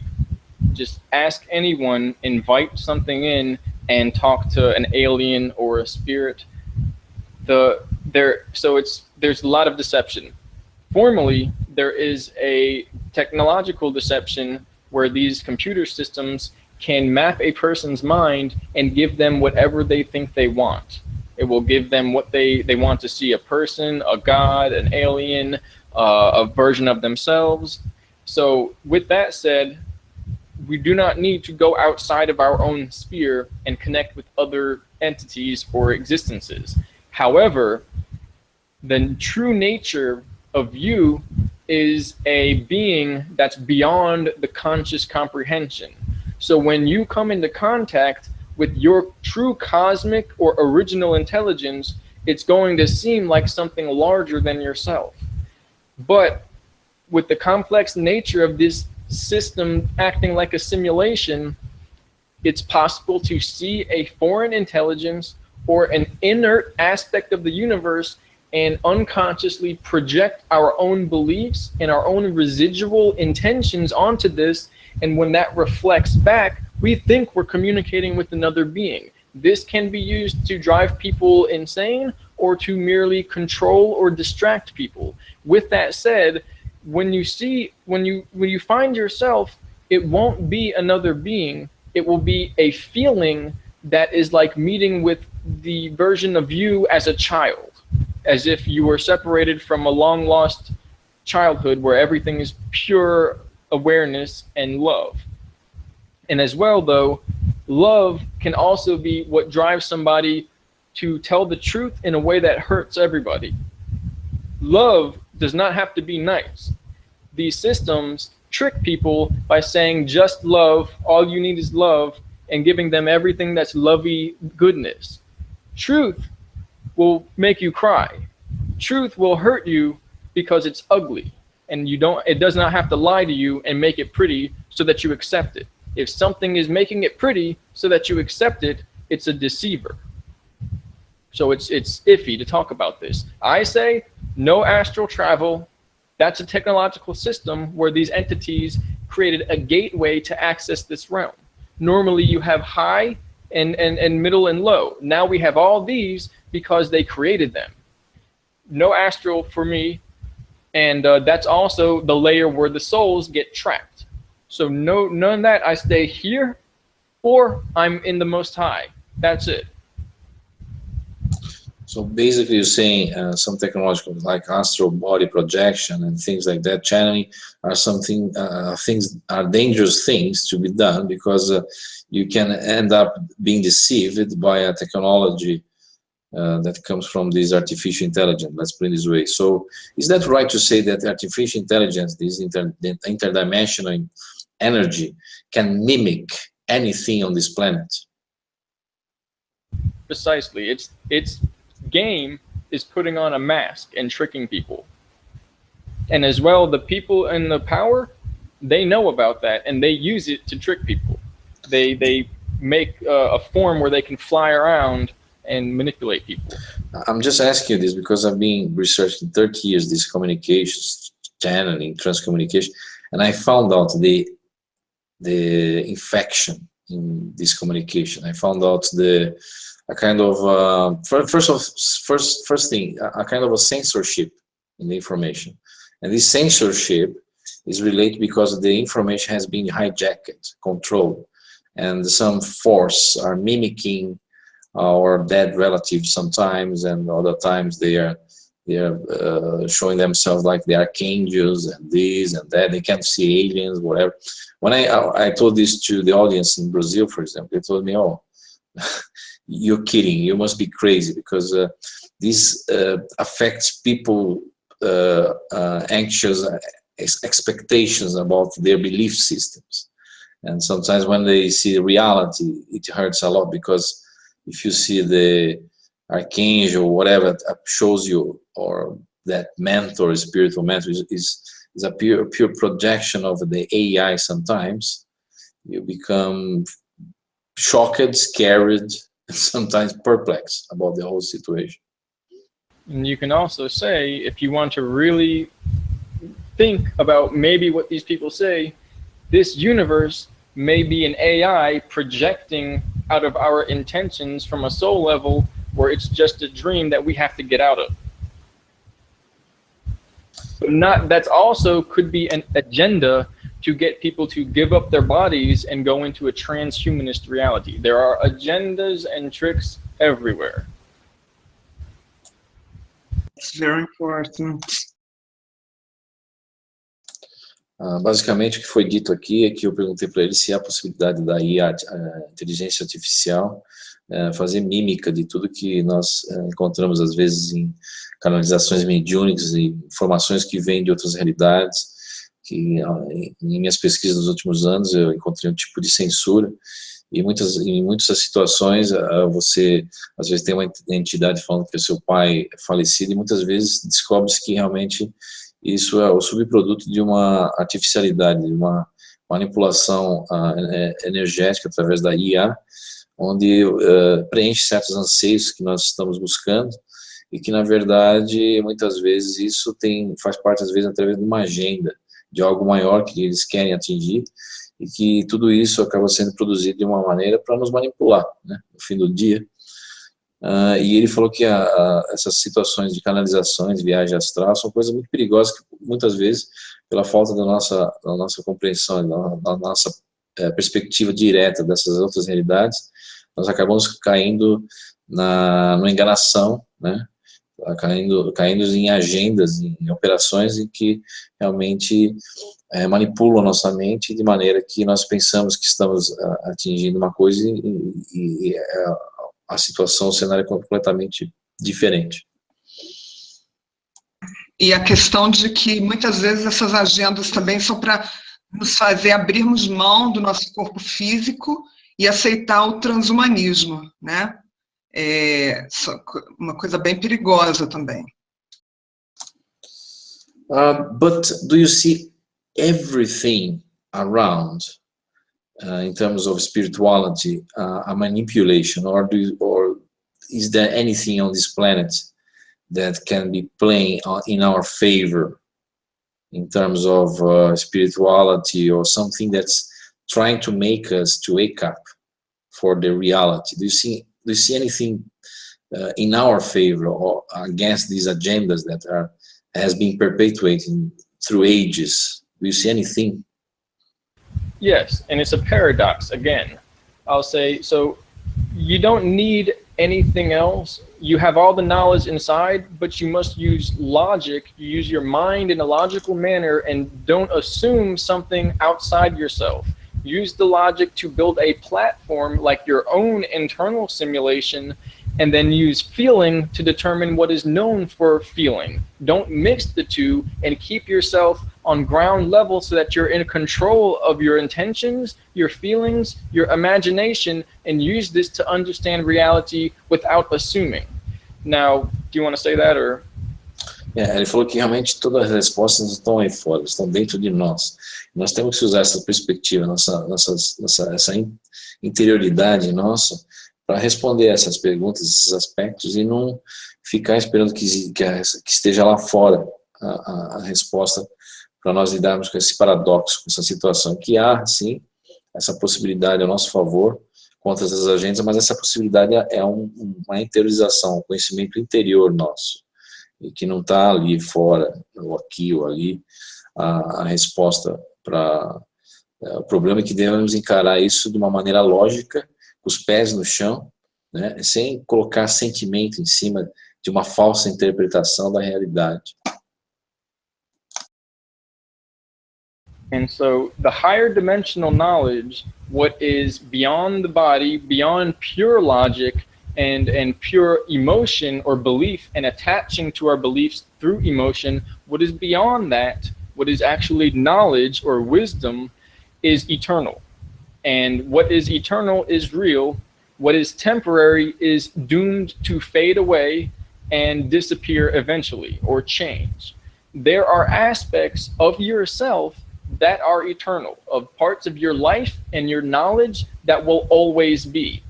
just ask anyone, invite something in, and talk to an alien or a spirit. There's a lot of deception. Formally, there is a technological deception where these computer systems can map a person's mind and give them whatever they think they want. It will give them what they want to see: a person, a god, an alien, a version of themselves. So with that said, we do not need to go outside of our own sphere and connect with other entities or existences. However, the true nature of you is a being that's beyond the conscious comprehension. So when you come into contact with your true cosmic or original intelligence, it's going to seem like something larger than yourself. But with the complex nature of this system acting like a simulation, it's possible to see a foreign intelligence or an inert aspect of the universe and unconsciously project our own beliefs and our own residual intentions onto this. And when that reflects back, we think we're communicating with another being. This can be used to drive people insane or to merely control or distract people. With that said, when you find yourself, it won't be another being. It will be a feeling that is like meeting with the version of you as a child, as if you were separated from a long lost childhood where everything is pure awareness and love. And as well, though, love can also be what drives somebody to tell the truth in a way that hurts everybody. Love does not have to be nice. These systems trick people by saying just love, all you need is love, and giving them everything that's lovey goodness. Truth will make you cry. Truth will hurt you because it's ugly, and it does not have to lie to you and make it pretty so that you accept it. If something is making it pretty so that you accept it, it's a deceiver. So it's iffy to talk about this. I say no astral travel. That's a technological system where these entities created a gateway to access this realm. Normally you have high and middle and low. Now we have all these because they created them. No astral for me, and that's also the layer where the souls get trapped. So none of that. I stay here or I'm in the Most High. That's it. So basically you're saying some technological, like astral body projection and things like that, channeling are something, things are dangerous things to be done, because you can end up being deceived by a technology that comes from this artificial intelligence, let's put it this way. So is that right to say that artificial intelligence, this interdimensional energy, can mimic anything on this planet? Precisely. Its game is putting on a mask and tricking people. And as well, the people in the power, they know about that and they use it to trick people. They make a form where they can fly around and manipulate people. I'm just asking you this because I've been researching 30 years this communications, channeling, transcommunication, and I found out the infection in this communication. I found out a kind of first thing, a kind of a censorship in the information, and this censorship is related because the information has been hijacked, controlled, and some force are mimicking our dead relatives sometimes, and other times they are showing themselves like the archangels and this and that. They can't see aliens, whatever. When I told this to the audience in Brazil, for example, they told me, "Oh, you're kidding, you must be crazy," because this affects people anxious expectations about their belief systems. And sometimes when they see reality, it hurts a lot, because if you see the archangel, whatever shows you, or that mentor, spiritual mentor, is a pure projection of the AI, sometimes you become shocked, scared, and sometimes perplexed about the whole situation. And you can also say, if you want to really think about maybe what these people say, this universe may be an AI projecting out of our intentions from a soul level, where it's just a dream that we have to get out of. But that's also could be an agenda to get people to give up their bodies and go into a transhumanist reality. There are agendas and tricks everywhere. It's very important. Basicamente, o que foi dito aqui é que eu perguntei para ele se há a possibilidade da IA, a inteligência artificial, fazer mímica de tudo que nós encontramos, às vezes, em canalizações mediúnicas e informações que vêm de outras realidades, que em minhas pesquisas nos últimos anos eu encontrei um tipo de censura, e em muitas situações você, às vezes, tem uma entidade falando que é seu pai é falecido, e muitas vezes descobre-se que realmente isso é o subproduto de uma artificialidade, de uma manipulação energética através da IA, onde preenche certos anseios que nós estamos buscando, e que, na verdade, muitas vezes isso faz parte, às vezes, através de uma agenda, de algo maior que eles querem atingir, e que tudo isso acaba sendo produzido de uma maneira para nos manipular, né, no fim do dia. E ele falou que essas situações de canalizações, viagem astral, são coisas muito perigosas, que muitas vezes, pela falta da nossa compreensão, da nossa perspectiva direta dessas outras realidades, nós acabamos caindo na enganação, né? Caindo em agendas, em operações em que realmente manipulam a nossa mente de maneira que nós pensamos que estamos atingindo uma coisa e a situação, o cenário é completamente diferente. E a questão de que muitas vezes essas agendas também são para nos fazer abrirmos mão do nosso corpo físico e aceitar o transhumanismo, né? É uma coisa bem perigosa também. But do you see everything around, in terms of spirituality, a manipulation, or is there anything on this planet that can be playing in our favor in terms of spirituality, or something that's trying to make us to wake up for the reality? Do you see anything in our favor or against these agendas that has been perpetuating through ages? Do you see anything? Yes, and it's a paradox again. I'll say, so you don't need anything else. You have all the knowledge inside, but you must use logic. You use your mind in a logical manner, and don't assume something outside yourself. Use the logic to build a platform like your own internal simulation, and then use feeling to determine what is known for feeling. Don't mix the two, and keep yourself on ground level so that you're in control of your intentions, your feelings, your imagination, and use this to understand reality without assuming. Now, do you want to say that, or? Ele falou que realmente todas as respostas estão aí fora, estão dentro de nós. Nós temos que usar essa perspectiva, essa interioridade nossa, para responder essas perguntas, esses aspectos, e não ficar esperando que esteja lá fora a resposta, para nós lidarmos com esse paradoxo, com essa situação, que há, sim, essa possibilidade a nosso favor contra essas agendas, mas essa possibilidade é uma interiorização, um conhecimento interior nosso, e que não está ali fora, ou aqui ou ali, a resposta para o problema, é que devemos encarar isso de uma maneira lógica, com os pés no chão, né, sem colocar sentimento em cima de uma falsa interpretação da realidade. And so the higher dimensional knowledge, what is beyond the body, beyond pure logic, and pure emotion or belief and attaching to our beliefs through emotion. What is beyond that, what is actually knowledge or wisdom, is eternal. And what is eternal is real. What is temporary is doomed to fade away and disappear eventually or change. There are aspects of yourself that are eternal, of parts of your life and your knowledge that will always be.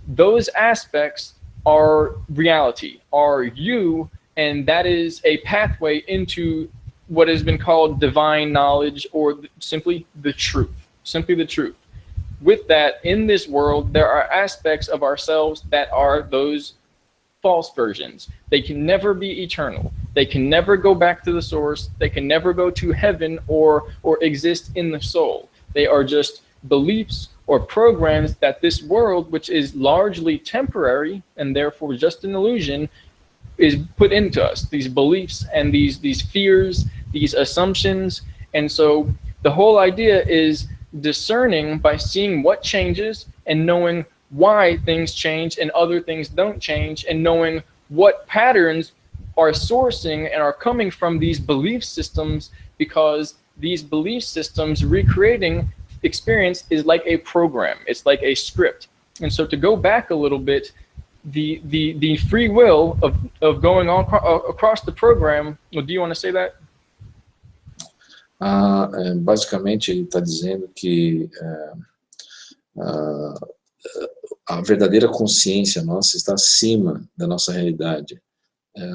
Those aspects are reality, are you, and that is a pathway into what has been called divine knowledge, or simply the truth, simply the truth. With that, in this world, there are aspects of ourselves that are those false versions. They can never be eternal. They can never go back to the source. They can never go to heaven or exist in the soul. They are just beliefs or programs that this world, which is largely temporary and therefore just an illusion, is put into us. These beliefs and these fears, these assumptions. And so the whole idea is discerning by seeing what changes and knowing why things change and other things don't change, and knowing what patterns are sourcing and are coming from these belief systems, because these belief systems recreating experience is like a program. It's like a script. And so to go back a little bit, the free will of going on across the program, well, do you want to say that? Basicamente, ele está dizendo que a verdadeira consciência nossa está acima da nossa realidade,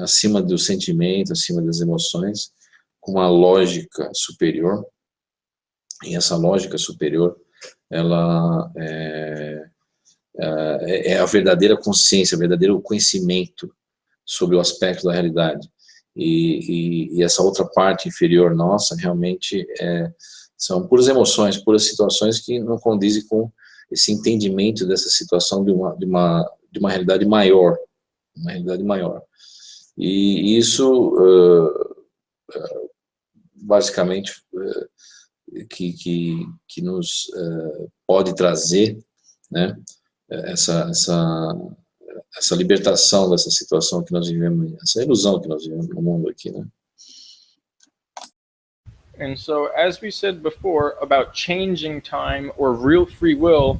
acima do sentimento, acima das emoções, com uma lógica superior. E essa lógica superior, ela é a verdadeira consciência, o verdadeiro conhecimento sobre o aspecto da realidade. E essa outra parte inferior nossa realmente são puras emoções, puras situações que não condizem com esse entendimento dessa situação de uma realidade maior, E isso, basicamente, que nos pode trazer, né, essa libertação dessa situação que nós vivemos, essa ilusão que nós vivemos no mundo aqui, né? And so, as we said before about changing time or real free will,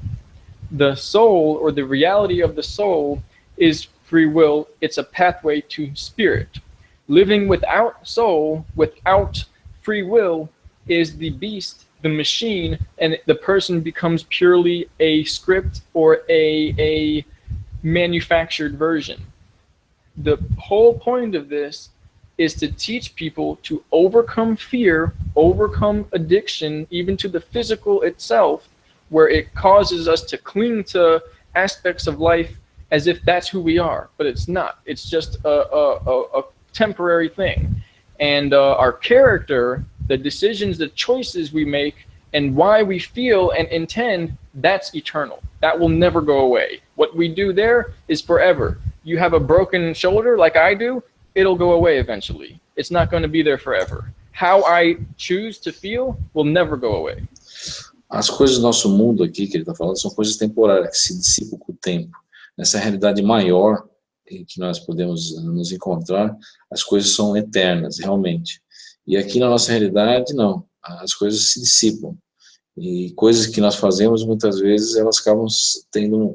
the soul, or the reality of the soul, is free will. It's a pathway to spirit. Living without soul, without free will, is the beast, the machine, and the person becomes purely a script or a manufactured version. The whole point of this is to teach people to overcome fear, overcome addiction, even to the physical itself, where it causes us to cling to aspects of life as if that's who we are, but it's not. It's just a temporary thing. And our character, the decisions, the choices we make, and why we feel and intend, that's eternal. That will never go away. What we do there is forever. You have a broken shoulder like I do, it'll go away eventually. It's not going to be there forever. How I choose to feel will never go away. As coisas do nosso mundo aqui, que ele está falando, são coisas temporárias, que se dissipam com o tempo. Nessa realidade maior em que nós podemos nos encontrar, as coisas são eternas, realmente. E aqui na nossa realidade, não. As coisas se dissipam. E coisas que nós fazemos, muitas vezes, elas acabam tendo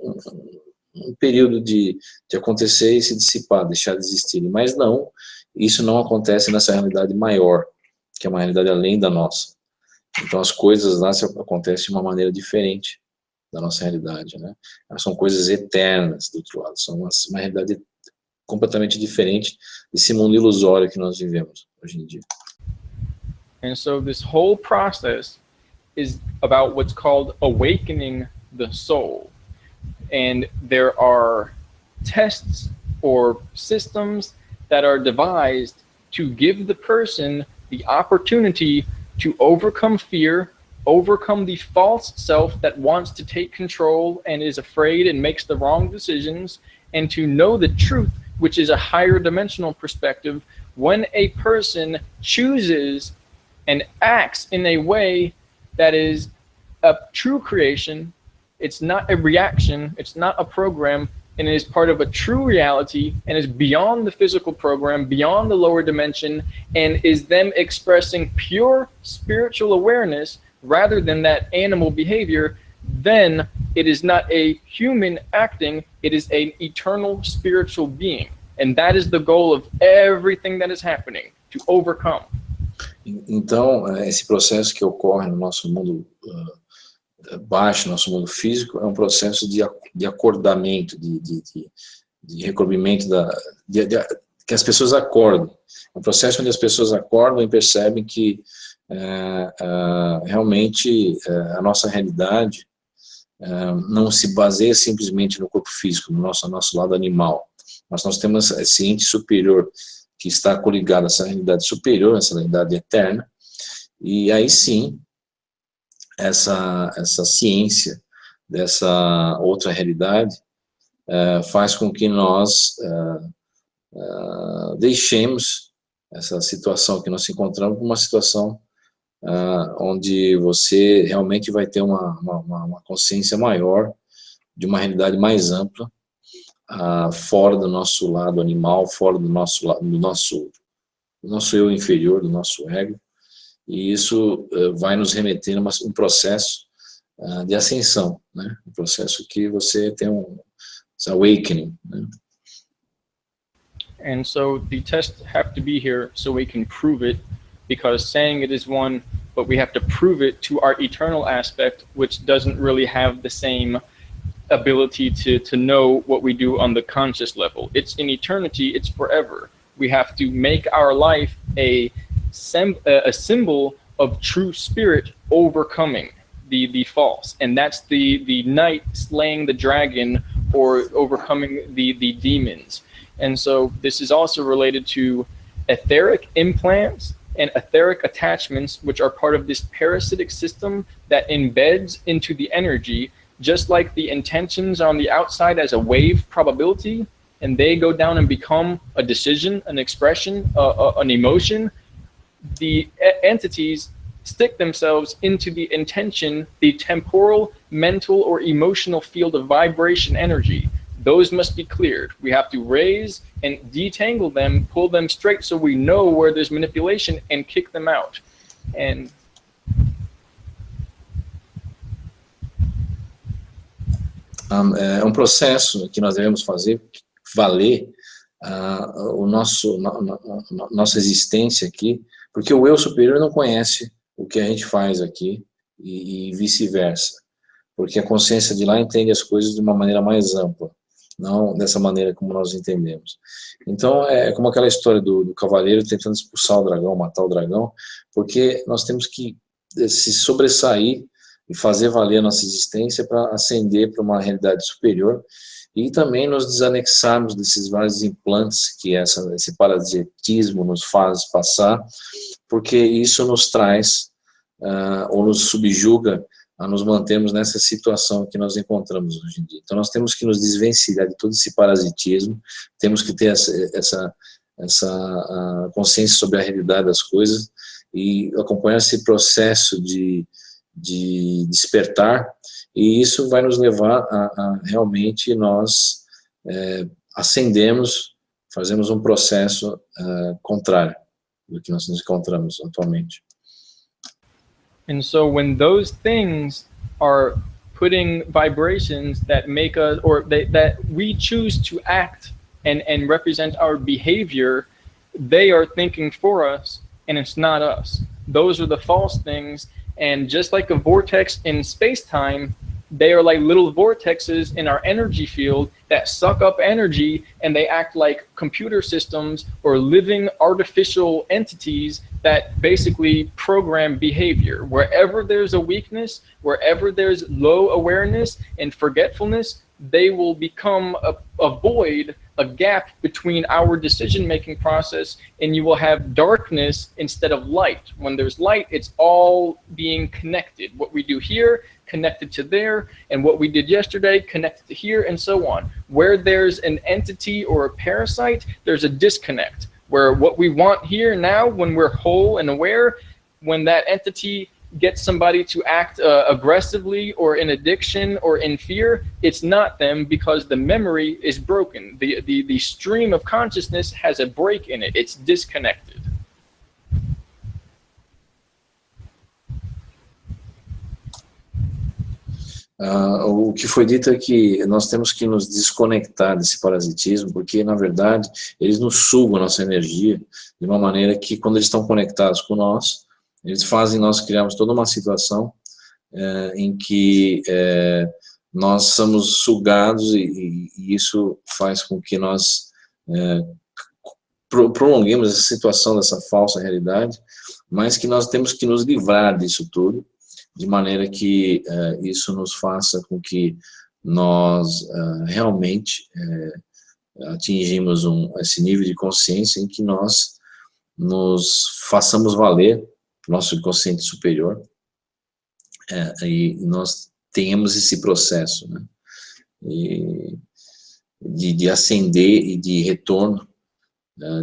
um período de acontecer e se dissipar, deixar de existir. Mas não, isso não acontece nessa realidade maior, que é uma realidade além da nossa. Então as coisas lá acontecem de uma maneira diferente da nossa realidade, né? Elas são coisas eternas do outro lado, são uma realidade completamente diferente desse mundo ilusório que nós vivemos hoje em dia. And so this whole process is about what's called awakening the soul. And there are tests or systems that are devised to give the person the opportunity to overcome fear, overcome the false self that wants to take control and is afraid and makes the wrong decisions, and to know the truth, which is a higher dimensional perspective. When a person chooses and acts in a way that is a true creation, it's not a reaction, it's not a program, and is part of a true reality and is beyond the physical program, beyond the lower dimension, and is them expressing pure spiritual awareness rather than that animal behavior, then it is not a human acting, it is an eternal spiritual being. And that is the goal of everything that is happening, to overcome. Então, esse processo que ocorre no nosso mundo baixo, nosso mundo físico, é um processo de acordamento, de recobrimento, que as pessoas acordam. É um processo onde as pessoas acordam e percebem que realmente a nossa realidade não se baseia simplesmente no corpo físico, no nosso lado animal. Mas nós temos esse ente superior que está coligado a essa realidade superior, essa realidade eterna, e aí sim, essa ciência dessa outra realidade faz com que nós deixemos essa situação que nós nos encontramos, uma situação onde você realmente vai ter uma consciência maior, de uma realidade mais ampla, fora do nosso lado animal, fora do nosso eu inferior, do nosso ego, e isso vai nos remeter a um processo de ascensão, né? Um processo que você tem awakening, né? And so the tests have to be here so we can prove it, because saying it is one, but we have to prove it to our eternal aspect, which doesn't really have the same ability to know what we do on the conscious level. It's in eternity, it's forever. We have to make our life a symbol of true spirit overcoming the false, and that's the knight slaying the dragon or overcoming the demons. And so this is also related to etheric implants and etheric attachments, which are part of this parasitic system that embeds into the energy, just like the intentions on the outside as a wave probability, and they go down and become a decision, an expression, an emotion. The entities stick themselves into the intention, the temporal, mental, or emotional field of vibration energy. Those must be cleared. We have to raise and detangle them, pull them straight so we know where there's manipulation, and kick them out. And é um processo que nós devemos fazer valer nossa existência aqui, porque o eu superior não conhece o que a gente faz aqui e vice-versa, porque a consciência de lá entende as coisas de uma maneira mais ampla, não dessa maneira como nós entendemos. Então é como aquela história do cavaleiro tentando expulsar o dragão, matar o dragão, porque nós temos que se sobressair e fazer valer a nossa existência para ascender para uma realidade superior e também nos desanexarmos desses vários implantes que esse parasitismo nos faz passar, porque isso nos traz ou nos subjuga a nos mantermos nessa situação que nós encontramos hoje em dia. Então nós temos que nos desvencilhar de todo esse parasitismo, temos que ter essa consciência sobre a realidade das coisas e acompanhar esse processo de despertar, e isso vai nos levar a realmente nós ascendemos, fazemos um processo contrário do que nós nos encontramos atualmente. And so when those things are putting vibrations that make us, or that we choose to act and represent our behavior, they are thinking for us, and it's not us. Those are the false things. And just like a vortex in space-time, they are like little vortexes in our energy field that suck up energy, and they act like computer systems or living artificial entities that basically program behavior. Wherever there's a weakness, wherever there's low awareness and forgetfulness, they will become a void, a gap between our decision-making process, and you will have darkness instead of light. When there's light, it's all being connected. What we do here, connected to there, and what we did yesterday, connected to here, and so on. Where there's an entity or a parasite, there's a disconnect. Where what we want here now, when we're whole and aware, when that entity get somebody to act aggressively or in addiction or in fear, it's not them, because the memory is broken. The stream of consciousness has a break in it. It's disconnected. O que foi dito é que nós temos que nos desconectar desse parasitismo, porque, na verdade, eles nos sugam a nossa energia de uma maneira que, quando eles estão conectados com nós, eles fazem nós criarmos toda uma situação em que nós somos sugados, e isso faz com que nós prolonguemos essa situação, dessa falsa realidade, mas que nós temos que nos livrar disso tudo, de maneira que isso nos faça com que nós realmente atingimos esse nível de consciência em que nós nos façamos valer nosso inconsciente superior, e nós tenhamos esse processo, né, de ascender e de retorno,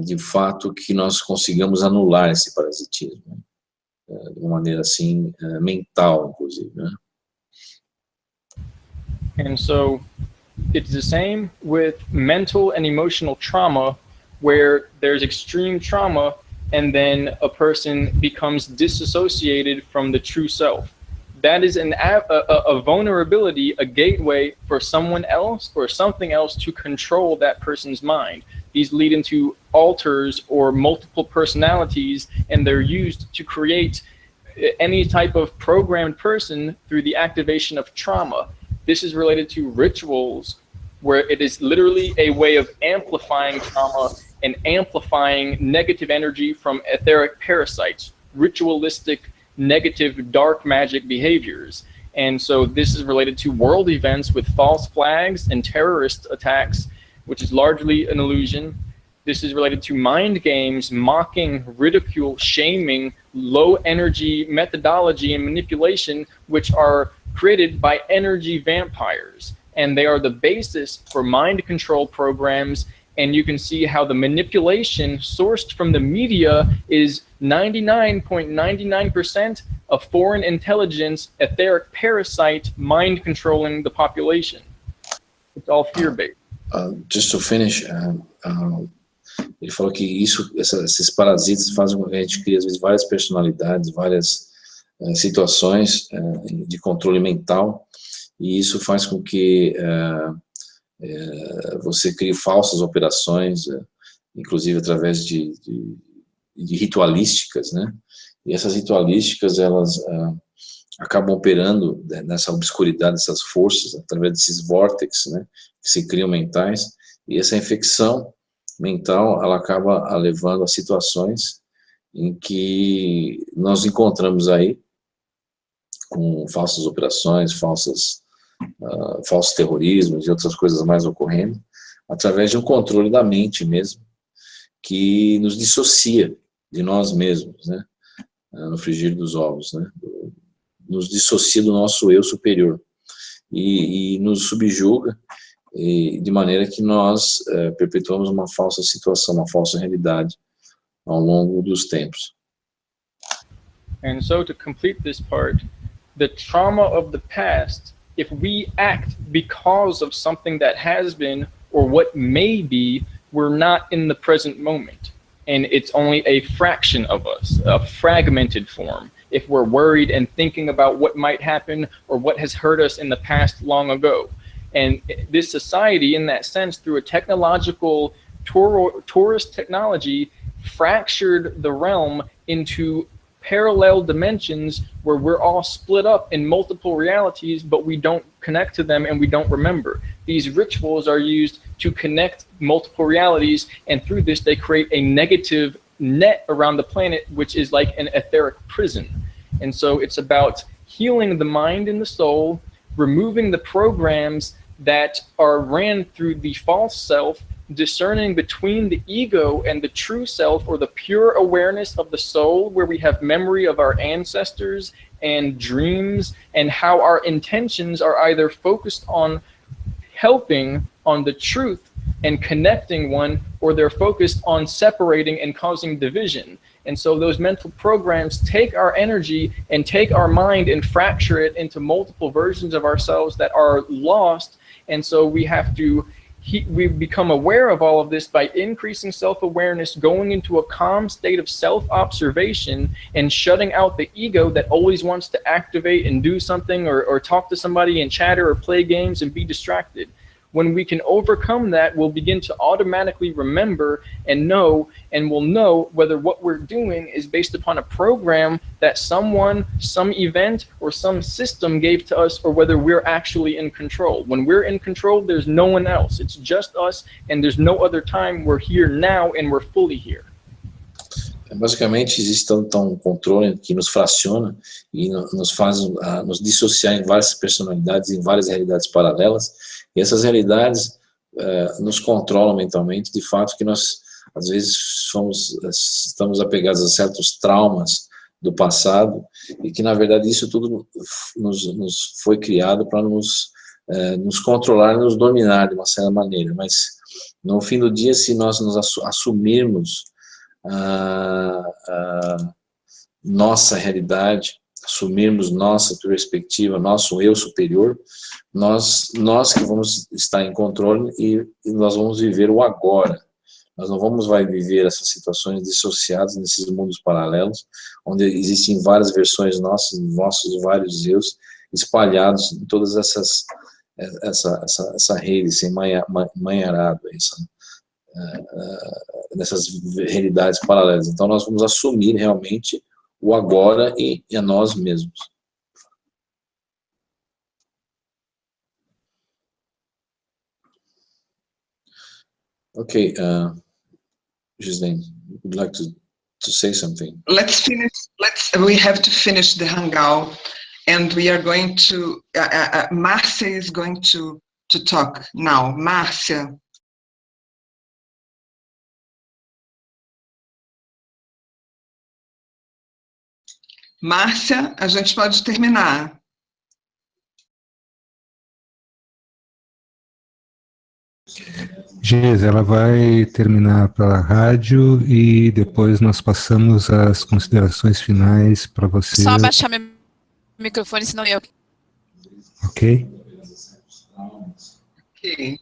de fato, que nós consigamos anular esse parasitismo, né, de uma maneira assim, mental, inclusive, né? And so it's the same with mental and emotional trauma, where there's extreme trauma and then a person becomes disassociated from the true self. That is a vulnerability, a gateway for someone else or something else to control that person's mind. These lead into alters or multiple personalities, and they're used to create any type of programmed person through the activation of trauma. This is related to rituals, where it is literally a way of amplifying trauma and amplifying negative energy from etheric parasites, ritualistic, negative, dark magic behaviors. And so this is related to world events with false flags and terrorist attacks, which is largely an illusion. This is related to mind games, mocking, ridicule, shaming, low energy methodology and manipulation, which are created by energy vampires. And they are the basis for mind control programs. And you can see how the manipulation sourced from the media is 99.99% of foreign intelligence, etheric parasite, mind controlling the population. It's all fear-based. Just to finish, ele falou que esses parasitas fazem com que a gente crie, às vezes, várias personalidades, várias situações de controle mental, e isso faz com que você crie falsas operações, inclusive através de ritualísticas, né? E essas ritualísticas, elas acabam operando nessa obscuridade, dessas forças, através desses vórtices, né, que se criam mentais, e essa infecção mental, ela acaba levando a situações em que nós encontramos aí com falsas operações, falsos terrorismos e outras coisas mais ocorrendo, através de um controle da mente mesmo, que nos dissocia de nós mesmos, né, no frigir dos ovos, né, nos dissocia do nosso eu superior, e nos subjuga, de maneira que nós perpetuamos uma falsa situação, uma falsa realidade ao longo dos tempos. And so to complete this part, the trauma of the past, if we act because of something that has been or what may be, we're not in the present moment. And it's only a fraction of us, a fragmented form. If we're worried and thinking about what might happen or what has hurt us in the past long ago. And this society, in that sense, through a technological tourist technology, fractured the realm into parallel dimensions where we're all split up in multiple realities, but we don't connect to them and we don't remember. These rituals are used to connect multiple realities, and through this they create a negative net around the planet, which is like an etheric prison. And so it's about healing the mind and the soul, removing the programs that are ran through the false self, discerning between the ego and the true self, or the pure awareness of the soul, where we have memory of our ancestors and dreams, and how our intentions are either focused on helping on the truth and connecting one, or they're focused on separating and causing division. And so those mental programs take our energy and take our mind and fracture it into multiple versions of ourselves that are lost. And so we have to, we become aware of all of this by increasing self-awareness, going into a calm state of self-observation and shutting out the ego that always wants to activate and do something, or talk to somebody and chatter or play games and be distracted. When we can overcome that, we'll begin to automatically remember and know, and we'll know whether what we're doing is based upon a program that someone, some event, or some system gave to us, or whether we're actually in control. When we're in control, there's no one else. It's just us, and there's no other time. We're here now, and we're fully here. Basicamente, existe um controle que nos fraciona e nos faz nos dissociar em várias personalidades, em várias realidades paralelas. E essas realidades nos controlam mentalmente, de fato que nós, às vezes, estamos apegados a certos traumas do passado, e que, na verdade, isso tudo nos foi criado para nos controlar, nos dominar de uma certa maneira. Mas, no fim do dia, se nós nos assumirmos nossa realidade, assumirmos nossa perspectiva, nosso eu superior, nós que vamos estar em controle, e nós vamos viver o agora. Nós não vamos viver essas situações dissociadas nesses mundos paralelos, onde existem várias versões nossas, nossos vários eus espalhados em todas essa rede, esse emaranhado, nessas realidades paralelas. Então nós vamos assumir realmente o agora e a nós mesmos. Okay, Gislaine, would you like to say something? Let's finish. We have to finish the Hangout, and we are going to. Marcia is going to talk now. Marcia. Márcia, a gente pode terminar. Gis, ela vai terminar pela rádio e depois nós passamos as considerações finais para você. Só abaixar meu microfone, senão eu... Ok? Ok.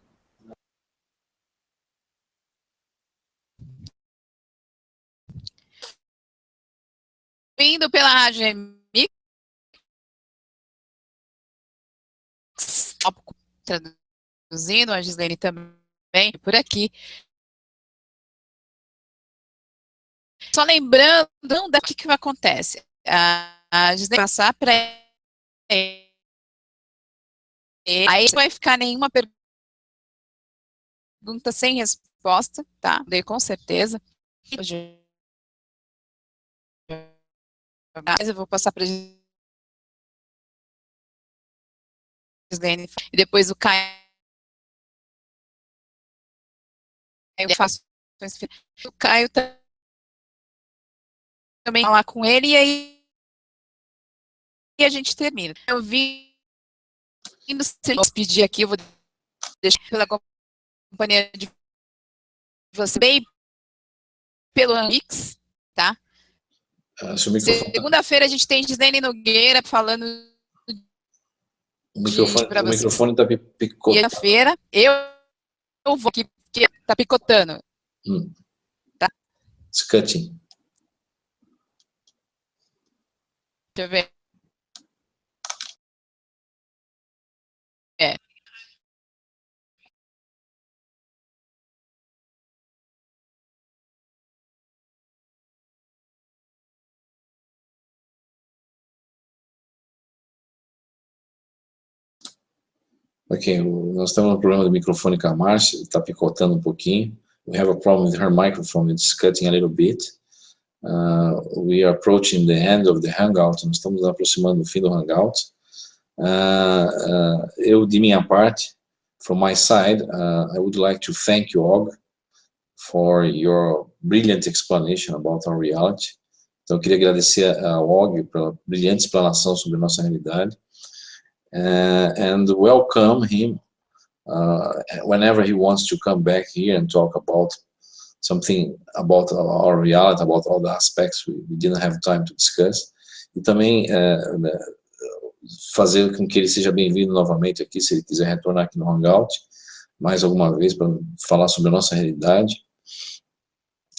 Vindo pela rádio Remix, traduzindo, a Gislaine também, por aqui. Só lembrando daqui que acontece. A Gislaine vai passar para ele. Aí não vai ficar nenhuma pergunta sem resposta, tá? Dei com certeza. Mas eu vou passar para a Gislaine e depois o Caio. Eu faço o Caio também falar com ele, e aí a gente termina. Eu vim se despedir aqui, eu vou deixar pela companhia de você bem pelo Mix, tá? Segunda-feira a gente tem Gislaine Nogueira falando. O microfone está picotando. Segunda-feira eu vou aqui, porque está picotando. Tá? It's cutting. Deixa eu ver. Ok, nós temos um problema do microfone com a Márcia, ele está picotando um pouquinho. We have a problem with her microphone, it's cutting a little bit. We are approaching the end of the Hangout, nós estamos aproximando do fim do Hangout. Eu, de minha parte, from my side, I would like to thank you, Aug, for your brilliant explanation about our reality. Então, eu queria agradecer ao Aug pela brilhante explanação sobre a nossa realidade. And welcome him whenever he wants to come back here and talk about something about our reality, about all the aspects we didn't have time to discuss. E também fazer com que ele seja bem-vindo novamente aqui, se ele quiser retornar aqui no Hangout, mais alguma vez, para falar sobre a nossa realidade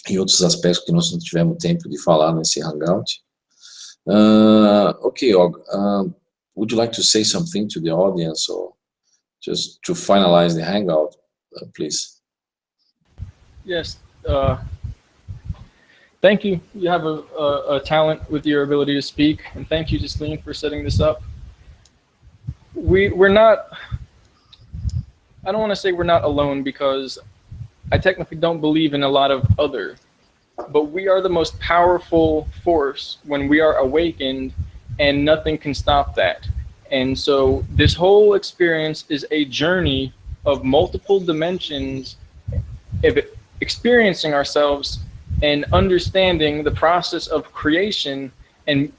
e outros aspectos que nós não tivemos tempo de falar nesse Hangout. Okay, Og, would you like to say something to the audience, or just to finalize the Hangout, please? Yes. Thank you. You have a talent with your ability to speak, and thank you, Justine, for setting this up. We're not, I don't want to say we're not alone, because I technically don't believe in a lot of other, but we are the most powerful force when we are awakened, and nothing can stop that. And so this whole experience is a journey of multiple dimensions of experiencing ourselves and understanding the process of creation, and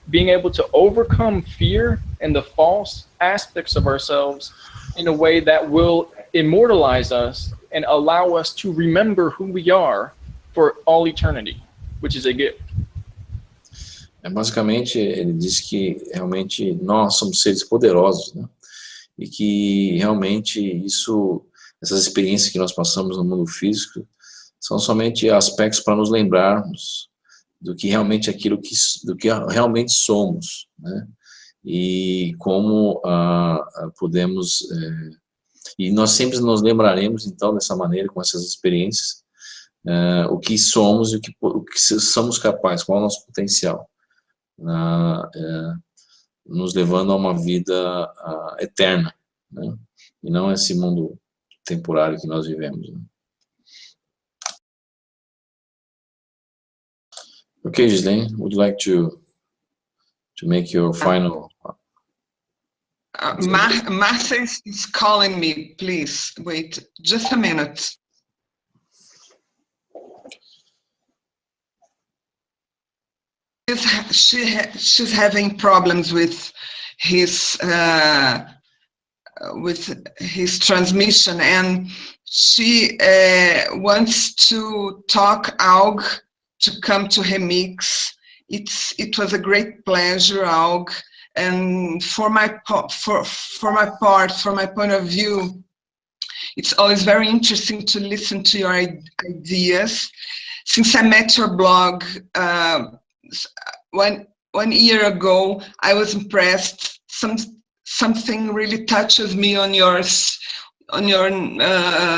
being able to overcome fear and the false aspects of ourselves in a way that will immortalize us and allow us to remember who we are for all eternity, which is a gift. Basicamente, ele diz que realmente nós somos seres poderosos, né? E que realmente essas experiências que nós passamos no mundo físico são somente aspectos para nos lembrarmos do que realmente do que realmente somos, né? E como podemos, e nós sempre nos lembraremos então dessa maneira, com essas experiências, o que somos e o que somos capazes, qual é o nosso potencial, nos levando a uma vida eterna, né? E não esse mundo temporário que nós vivemos, né? Okay, Ghislaine, would you like to make your final? Marcia is calling me. Please wait just a minute. She's having problems with his transmission, and she wants to talk Aug to come to Remix. It was a great pleasure, Aug, and for my point of view, it's always very interesting to listen to your ideas. Since I met your blog 1 year ago, I was impressed. Something really touches me on your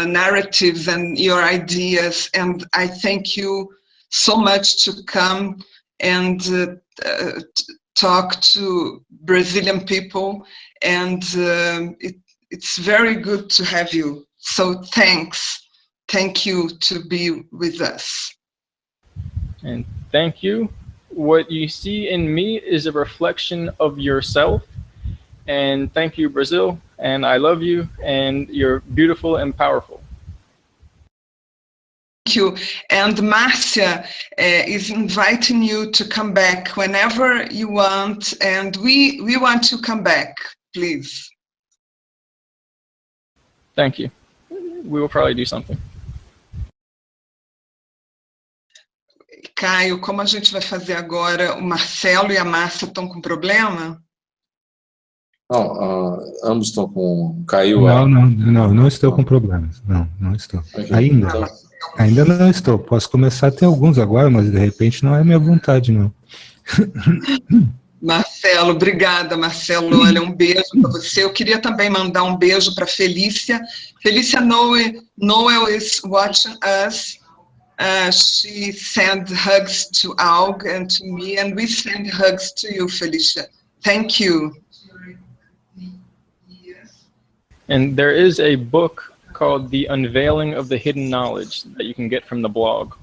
narratives and your ideas, and I thank you so much to come and talk to Brazilian people, and it's very good to have you. So thank you to be with us. And thank you. What you see in me is a reflection of yourself. And thank you, Brazil. And I love you, and you're beautiful and powerful. Thank you. And Marcia is inviting you to come back whenever you want, and we want to come back, please. Thank you. We will probably do something. Caio, como a gente vai fazer agora? O Marcelo e a Márcia estão com problema? Não, ambos estão com... Caiu Não estou com problemas. Não estou. Okay. Ainda não estou. Posso começar a ter alguns agora, mas de repente não é minha vontade, não. Marcelo, obrigada, Marcelo. Olha, um beijo para você. Eu queria também mandar um beijo para Felícia. Felícia Noel is watching us. She sent hugs to Aug and to me, and we send hugs to you, Felicia. Thank you. And there is a book called The Unveiling of the Hidden Knowledge that you can get from the blog.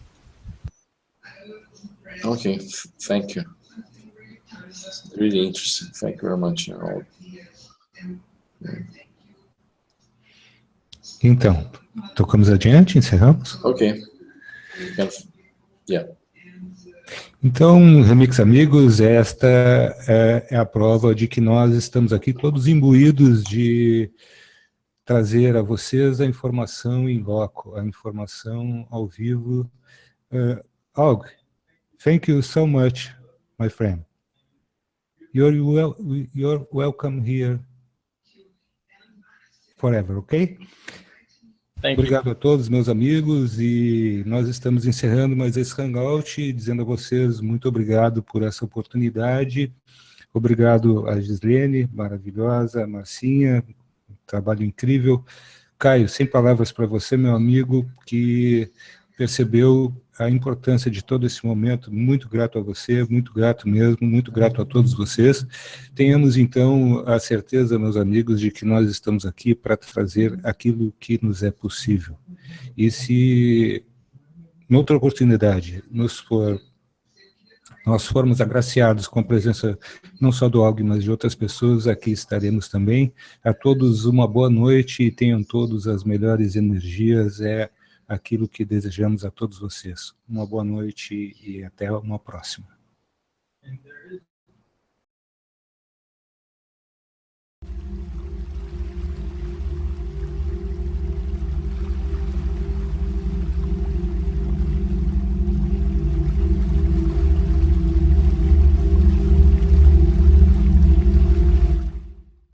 Okay, thank you. Really interesting. Thank you very much. Então, tocamos adiante, encerramos? Ok. Yeah. Então, Remix amigos, esta é a prova de que nós estamos aqui todos imbuídos de trazer a vocês a informação em loco, a informação ao vivo. Aug, thank you so much, my friend. You're welcome here forever, ok? Obrigado a todos, meus amigos, e nós estamos encerrando mais esse Hangout, dizendo a vocês muito obrigado por essa oportunidade. Obrigado a Gislene, maravilhosa, a Marcinha, trabalho incrível. Caio, sem palavras para você, meu amigo, que percebeu a importância de todo esse momento. Muito grato a você, muito grato mesmo, muito grato a todos vocês. Tenhamos, então, a certeza, meus amigos, de que nós estamos aqui para fazer aquilo que nos é possível. E se, noutra oportunidade, nós formos agraciados com a presença não só do Aug, mas de outras pessoas, aqui estaremos também. A todos uma boa noite e tenham todos as melhores energias, é aquilo que desejamos a todos vocês. Uma boa noite e até uma próxima.